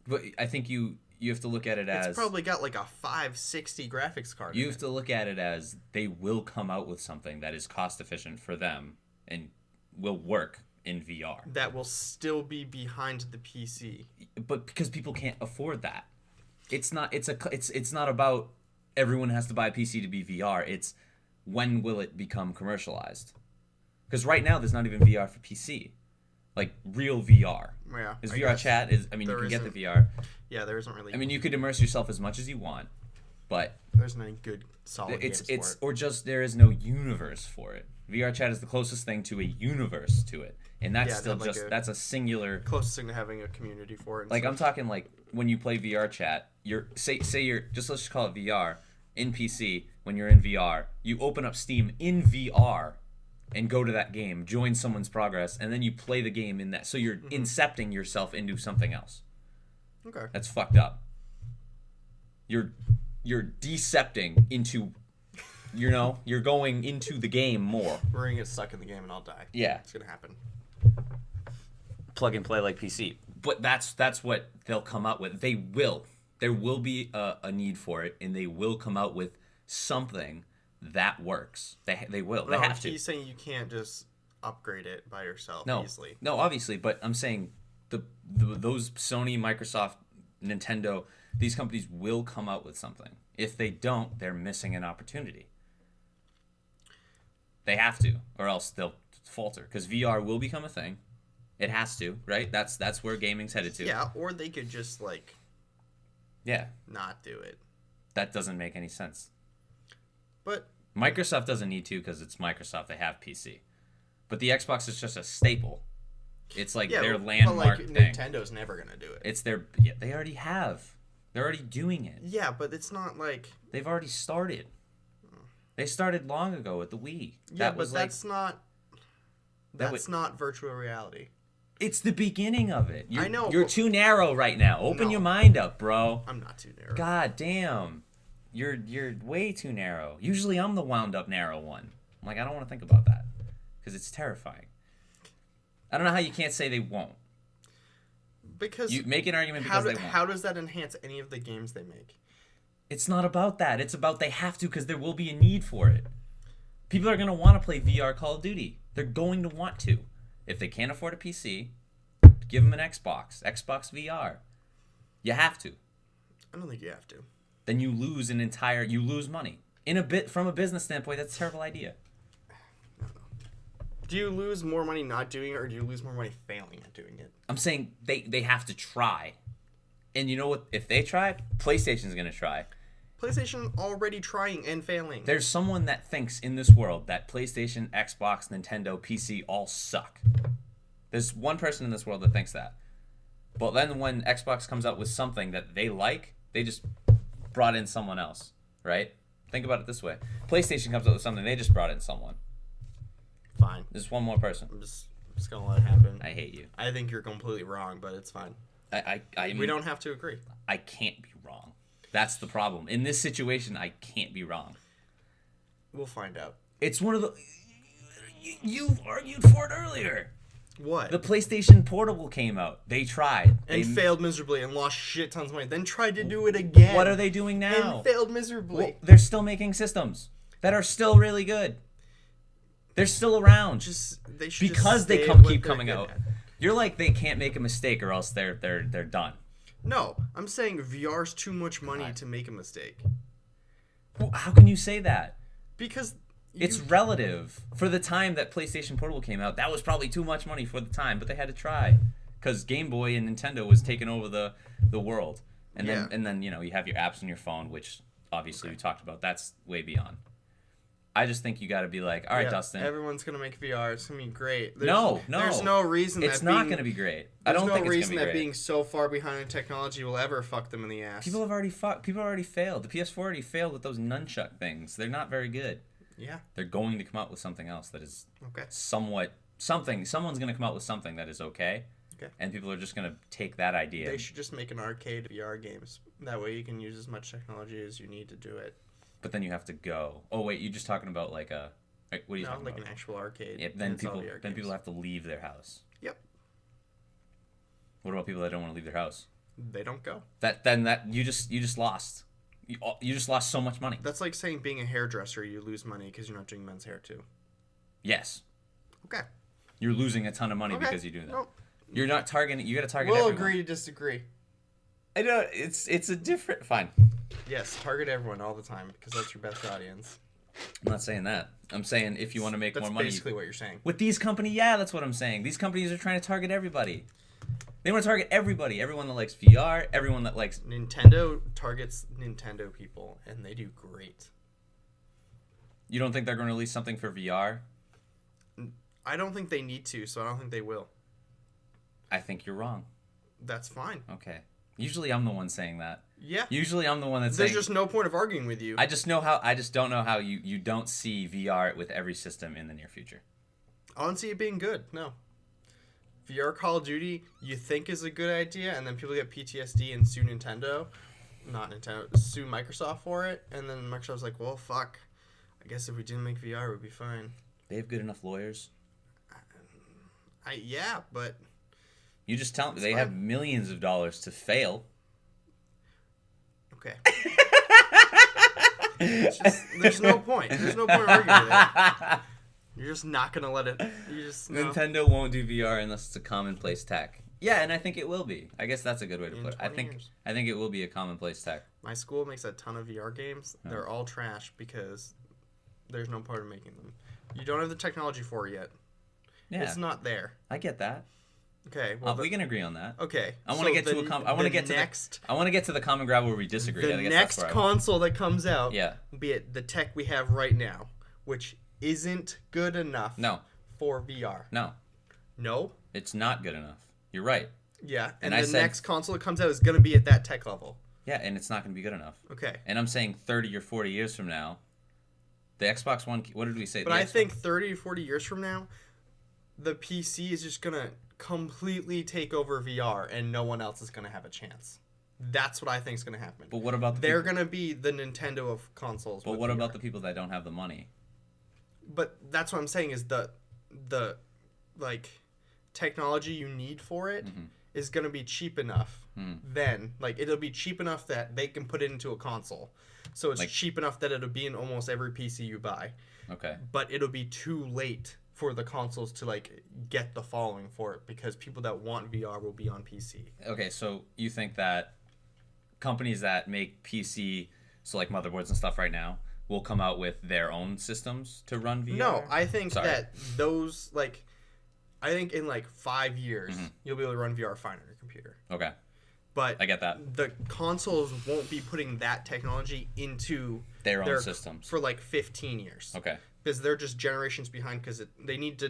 But I think you have to look at it as... It's probably got like a 560 graphics card. You have to look at it as they will come out with something that is cost efficient for them and will work in VR. That will still be behind the PC. But because people can't afford that. It's not about everyone has to buy a PC to be VR. It's when will it become commercialized? Because right now there's not even VR for PC. Like real VR. Yeah. Is VR chat you can get the VR. Yeah, there isn't really. I mean, you could immerse yourself as much as you want, but there's no good solid games for it. Or just there is no universe for it. VR chat is the closest thing to a universe to it, and that's that's a singular closest thing to having a community for it. Like I'm talking like when you play VR chat, let's just call it VR in PC. When you're in VR, you open up Steam in VR and go to that game, join someone's progress, and then you play the game in that. So you're incepting yourself into something else. Okay. That's fucked up. You're decepting into, you're going into the game more. We're gonna get stuck in the game and I'll die. Yeah. It's gonna happen. Plug and play like PC. But that's what they'll come out with. They will. There will be a need for it, and they will come out with something that works. They will. They have to. He's saying you can't just upgrade it by yourself easily. No, obviously, but I'm saying those Sony, Microsoft, Nintendo, these companies will come out with something. If they don't, they're missing an opportunity. They have to, or else they'll falter. Because VR will become a thing. It has to, right? That's where gaming's headed to. Yeah, or they could just not do it. That doesn't make any sense. But Microsoft doesn't need to because it's Microsoft. They have PC. But the Xbox is just a staple. It's like their landmark thing. Nintendo's never gonna do it. It's their. Yeah, they already have. They're already doing it. Yeah, but it's not like they've already started. They started long ago with the Wii. Yeah, but that's not. That's not virtual reality. It's the beginning of it. I know. You're too narrow right now. Open your mind up, bro. I'm not too narrow. God damn. You're way too narrow. Usually I'm the wound up narrow one. I'm like, I don't want to think about that because it's terrifying. I don't know how you can't say they won't. Because you make an argument because they won't. How does that enhance any of the games they make? It's not about that. It's about they have to because there will be a need for it. People are going to want to play VR Call of Duty. They're going to want to. If they can't afford a PC, give them an Xbox VR. You have to. I don't think you have to. Then you lose money. From a business standpoint, that's a terrible idea. No. Do you lose more money not doing it, or do you lose more money failing at doing it? I'm saying they have to try. And you know what? If they try, PlayStation's going to try. PlayStation already trying and failing. There's someone that thinks in this world that PlayStation, Xbox, Nintendo, PC all suck. There's one person in this world that thinks that. But then when Xbox comes out with something that they like, they just brought in someone else, right? Think about it this way. PlayStation comes out with something, they just brought in someone. Fine. There's one more person. I'm just going to let it happen. I hate you. I think you're completely wrong, but it's fine. We don't have to agree. I can't be wrong. That's the problem. In this situation, I can't be wrong. We'll find out. It's one of the... You've argued for it earlier. What? The PlayStation Portable came out. They tried. And They failed miserably and lost shit tons of money. Then tried to do it again. What are they doing now? And failed miserably. Well, they're still making systems that are still really good. They're still around. They should because just they stay at what keep they're coming good out. at. You're like, they can't make a mistake or else they're done. No, I'm saying VR's too much money to make a mistake. Well, how can you say that? Because It's relative. For the time that PlayStation Portable came out, that was probably too much money for the time, but they had to try. Because Game Boy and Nintendo was taking over the world. And then you have your apps on your phone, which obviously we talked about. That's way beyond. I just think you got to be like, all right, Dustin. Everyone's gonna make VR. It's gonna be great. No. There's no reason. It's not going to be great. I don't think it's going to be great. There's no reason that being so far behind in technology will ever fuck them in the ass. People already failed. The PS4 already failed with those nunchuck things. They're not very good. Yeah. They're going to come out with something else that is okay. Somewhat something. Someone's going to come out with something that is okay. Okay. And people are just going to take that idea. They should just make an arcade VR games. That way you can use as much technology as you need to do it. But then you have to go. Oh wait, you're just talking about like a. What are you talking about? An actual arcade. Yep. Then people have to leave their house. Yep. What about people that don't want to leave their house? They don't go. You just lost. You just lost so much money. That's like saying being a hairdresser, you lose money because you're not doing men's hair too. Yes. Okay. You're losing a ton of money because you do that. Nope. You're not targeting. You got to target. We'll everyone. agree to disagree. I know it's a different. Fine. Yes, target everyone all the time because that's your best audience. I'm not saying that. I'm saying if you want to make more money. That's basically what you're saying. With these companies, yeah, that's what I'm saying. These companies are trying to target everybody. They want to target everybody. Everyone that likes VR. Everyone that likes. Nintendo targets Nintendo people, and they do great. You don't think they're going to release something for VR? I don't think they need to, so I don't think they will. I think you're wrong. That's fine. Okay. Usually I'm the one saying that. Yeah. Usually I'm the one that's saying... There's just no point of arguing with you. I just don't know how you don't see VR with every system in the near future. I don't see it being good, no. VR Call of Duty, you think is a good idea, and then people get PTSD and sue Nintendo. Not Nintendo, sue Microsoft for it, and then Microsoft's like, well, fuck. I guess if we didn't make VR, we'd be fine. They have good enough lawyers? Yeah, but... You just tell me they have millions of dollars to fail. Okay. There's no point. There's no point arguing with it. You're just not gonna let it. Nintendo won't do VR unless it's a commonplace tech. Yeah, and I think it will be. I guess that's a good way to put it. I think it will be a commonplace tech. My school makes a ton of VR games. Oh. They're all trash because there's no point in making them. You don't have the technology for it yet. Yeah. It's not there. I get that. Okay, well, we can agree on that. Okay, I want to get to the common ground where we disagree. The next console that comes out, yeah, will be the tech we have right now, which isn't good enough. No. For VR. No, it's not good enough. You're right. Yeah, and the next console that comes out is going to be at that tech level. Yeah, and it's not going to be good enough. Okay. And I'm saying 30 or 40 years from now, the Xbox One. What did we say? But I think 30 or 40 years from now, the PC is just going to completely take over VR and no one else is going to have a chance. That's what I think is going to happen. But what about they're going to be the Nintendo of consoles. But what about the people that don't have the money? But that's what I'm saying is the like technology you need for it is going to be cheap enough. Then it'll be cheap enough that they can put it into a console. So it's cheap enough that it'll be in almost every PC you buy. Okay. But it'll be too late for the consoles to get the following for it because people that want VR will be on PC. Okay, so you think that companies that make PC, so like motherboards and stuff right now, will come out with their own systems to run VR? No, I think that those I think in 5 years you'll be able to run VR fine on your computer. Okay. But I get that. The consoles won't be putting that technology into their own systems for 15 years. Okay. Because they're just generations behind because it needs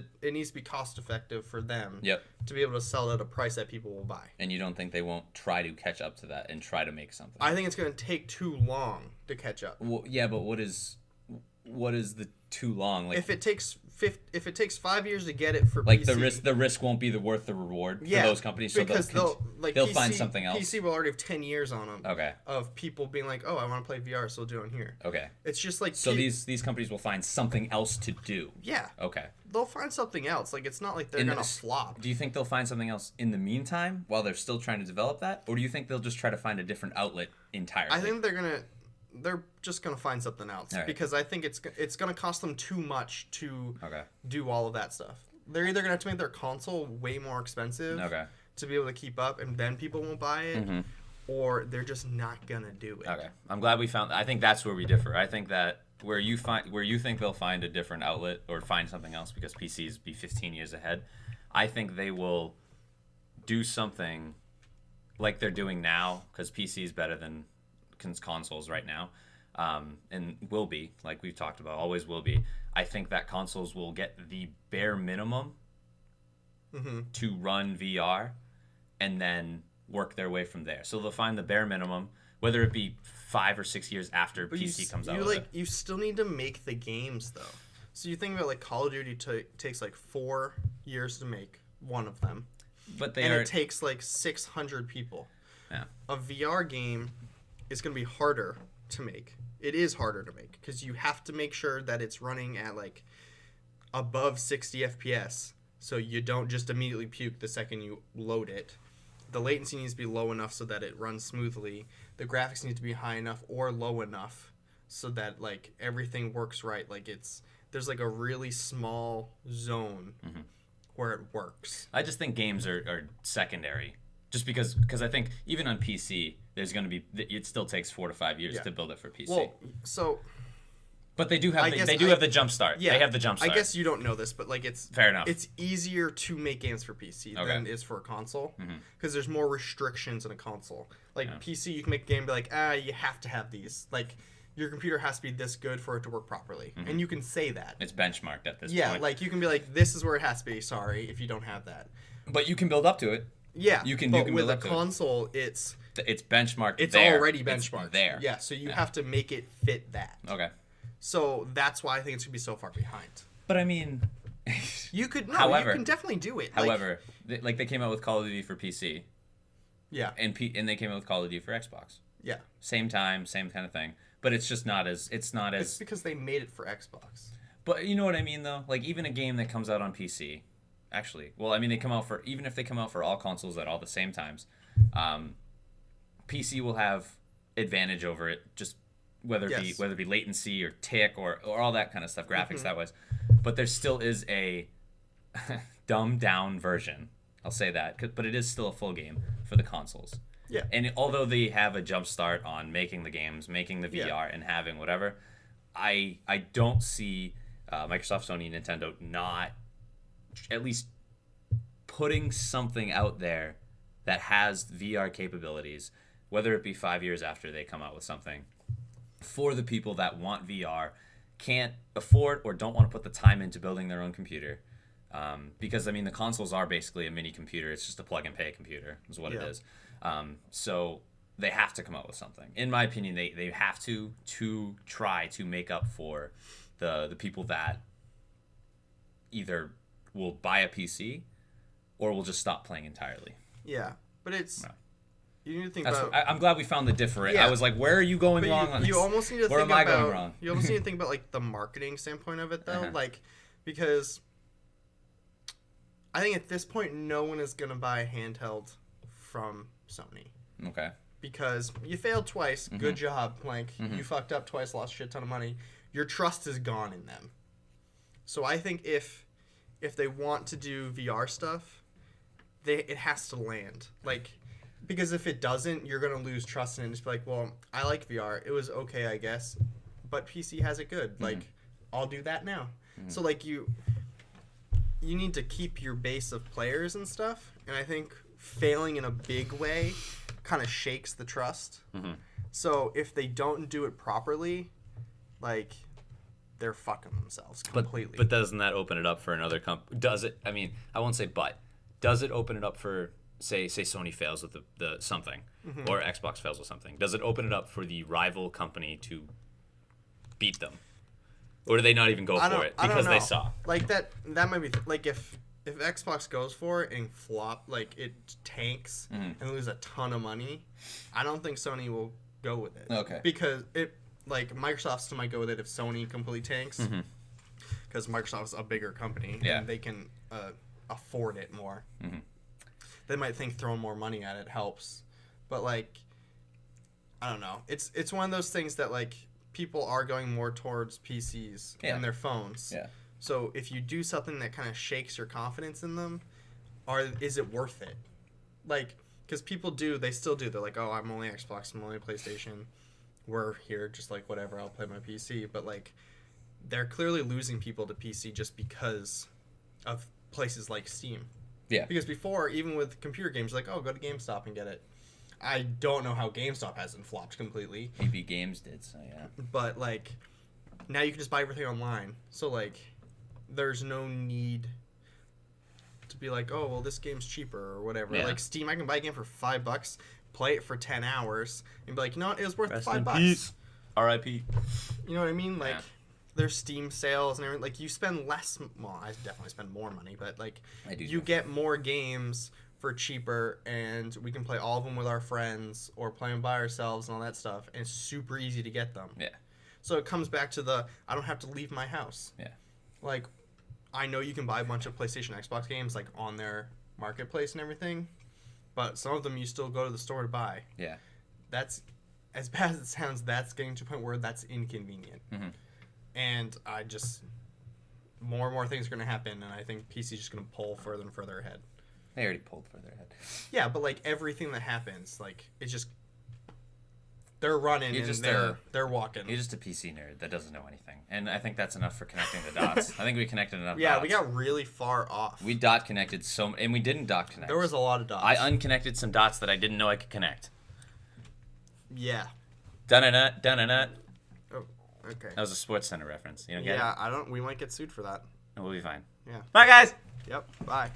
to be cost effective for them to be able to sell it at a price that people will buy. And you don't think they won't try to catch up to that and try to make something? I think it's going to take too long to catch up. Well, yeah, but what is the too long? Like if it takes 5 years to get it for like PC, the risk won't be worth the reward for those companies. So because they'll PC, find something else. PC will already have 10 years on them. Okay. Of people being like, oh, I want to play VR, so do it here. Okay. It's just like so these companies will find something else to do. Yeah. Okay. They'll find something else. Like it's not like they're gonna flop. Do you think they'll find something else in the meantime while they're still trying to develop that, or do you think they'll just try to find a different outlet entirely? I think they're just gonna find something else because I think it's gonna cost them too much to do all of that stuff. They're either gonna have to make their console way more expensive to be able to keep up, and then people won't buy it, or they're just not gonna do it. Okay, I'm glad we found. I think that's where we differ. I think that where you think they'll find a different outlet or find something else because PCs be 15 years ahead, I think they will do something like they're doing now because PC is better than consoles right now, and will be, like we've talked about, always will be. I think that consoles will get the bare minimum to run VR and then work their way from there. So they'll find the bare minimum, whether it be 5 or 6 years after PC comes out. You still need to make the games though. So you think about like Call of Duty takes like 4 years to make one of them, it takes like 600 people. Yeah. A VR game is going to be harder to make. It is harder to make because you have to make sure that it's running at like above 60 FPS, so you don't just immediately puke the second you load it. The latency needs to be low enough so that it runs smoothly. The graphics need to be high enough or low enough so that like everything works right. Like there's like a really small zone where it works. I just think games are secondary. Just because I think even on PC, there's going to be, it still takes 4 to 5 years to build it for PC. Well, but they do have have the jump start. Yeah, they have the jump start. I guess you don't know this, but like it's fair enough. It's easier to make games for PC than it is for a console because there's more restrictions in a console. Like PC, you can make a game and be like, you have to have these. Like your computer has to be this good for it to work properly, and you can say that. It's benchmarked at this point. Yeah, like you can be like, this is where it has to be. Sorry if you don't have that. But you can build up to it. Yeah, you can with build a up to console, it's benchmarked. It's there. already benchmarked it's there. Yeah, so you have to make it fit that. Okay. So that's why I think it's gonna be so far behind. But I mean, you can definitely do it. However, they came out with Call of Duty for PC. Yeah. And they came out with Call of Duty for Xbox. Yeah. Same time, same kind of thing. But it's just not as It's because they made it for Xbox. But you know what I mean though? Like even a game that comes out on PC. Actually, well, I mean, even if they come out for all consoles at all the same times, PC will have advantage over it, just whether it be latency or tick or all that kind of stuff, graphics that was. But there still is a dumbed down version. I'll say that, but it is still a full game for the consoles. Yeah. And although they have a jump start on making the games, making the VR, and having whatever, I don't see Microsoft, Sony, Nintendo not at least putting something out there that has VR capabilities, whether it be 5 years after they come out with something, for the people that want VR, can't afford or don't want to put the time into building their own computer. Because, I mean, the consoles are basically a mini computer. It's just a plug-and-play computer is what it is. So they have to come out with something. In my opinion, they have to try to make up for the people that either will buy a PC or will just stop playing entirely. Yeah, but it's... No. You need to think I'm glad we found the difference. Yeah. I was like, where are you going wrong on this? You almost need to where think am I about... going wrong? You almost need to think about, like, the marketing standpoint of it, though. Like, because... I think at this point, no one is going to buy a handheld from Sony. Okay. Because you failed twice. Good job, Plank. You fucked up twice, lost a shit ton of money. Your trust is gone in them. So I think if they want to do VR stuff, it has to land. Like, because if it doesn't, you're going to lose trust in it and just be like, well, I like VR. It was okay, I guess. But PC has it good. Like, I'll do that now. So, like, you need to keep your base of players and stuff. And I think failing in a big way kind of shakes the trust. So if they don't do it properly, like, they're fucking themselves completely. But doesn't that open it up for another company? Does it? I mean, I won't say but. Does it open it up for, say Sony fails with the something, or Xbox fails with something? Does it open it up for the rival company to beat them? Or do they not even go for it because they saw? Like that might be like if Xbox goes for it and flop, like it tanks and lose a ton of money, I don't think Sony will go with it. Okay. Because like Microsoft still might go with it if Sony completely tanks. Because Microsoft's a bigger company and they can afford it more. They might think throwing more money at it helps, but like, I don't know. It's one of those things that like people are going more towards PCs and their phones. Yeah. So if you do something that kind of shakes your confidence in them, is it worth it? Like, because people they still do. They're like, oh, I'm only Xbox, I'm only PlayStation. We're here, just like whatever. I'll play my PC. But like, they're clearly losing people to PC just because of places like Steam. Yeah. Because before, even with computer games, like, oh, go to GameStop and get it. I don't know how GameStop hasn't flopped completely. EB Games did, so yeah. But, like, now you can just buy everything online. So, like, there's no need to be like, oh, well, this game's cheaper or whatever. Yeah. Like, Steam, I can buy a game for $5, play it for 10 hours, and be like, you know what, it was worth $5. R.I.P. You know what I mean? Like... Yeah. There's Steam sales and everything. Like, you spend less... Well, I definitely spend more money, but, like, you get more games for cheaper, and we can play all of them with our friends or play them by ourselves and all that stuff, and it's super easy to get them. Yeah. So it comes back to I don't have to leave my house. Yeah. Like, I know you can buy a bunch of PlayStation, Xbox games, like, on their marketplace and everything, but some of them you still go to the store to buy. Yeah. That's... As bad as it sounds, that's getting to a point where that's inconvenient. And I just, more and more things are going to happen, and I think PC's just going to pull further and further ahead. They already pulled further ahead. Yeah, but like everything that happens, like it's just they're running they're walking. You're just a PC nerd that doesn't know anything, and I think that's enough for connecting the dots. I think we connected enough. Yeah, dots. We got really far off. We dot connected and we didn't dot connect. There was a lot of dots. I unconnected some dots that I didn't know I could connect. Yeah. Dun-a-nut, dun-a-nut. Oh, okay. That was a Sports Center reference. You don't get it? Yeah, we might get sued for that. We'll be fine. Yeah. Bye, guys. Yep. Bye.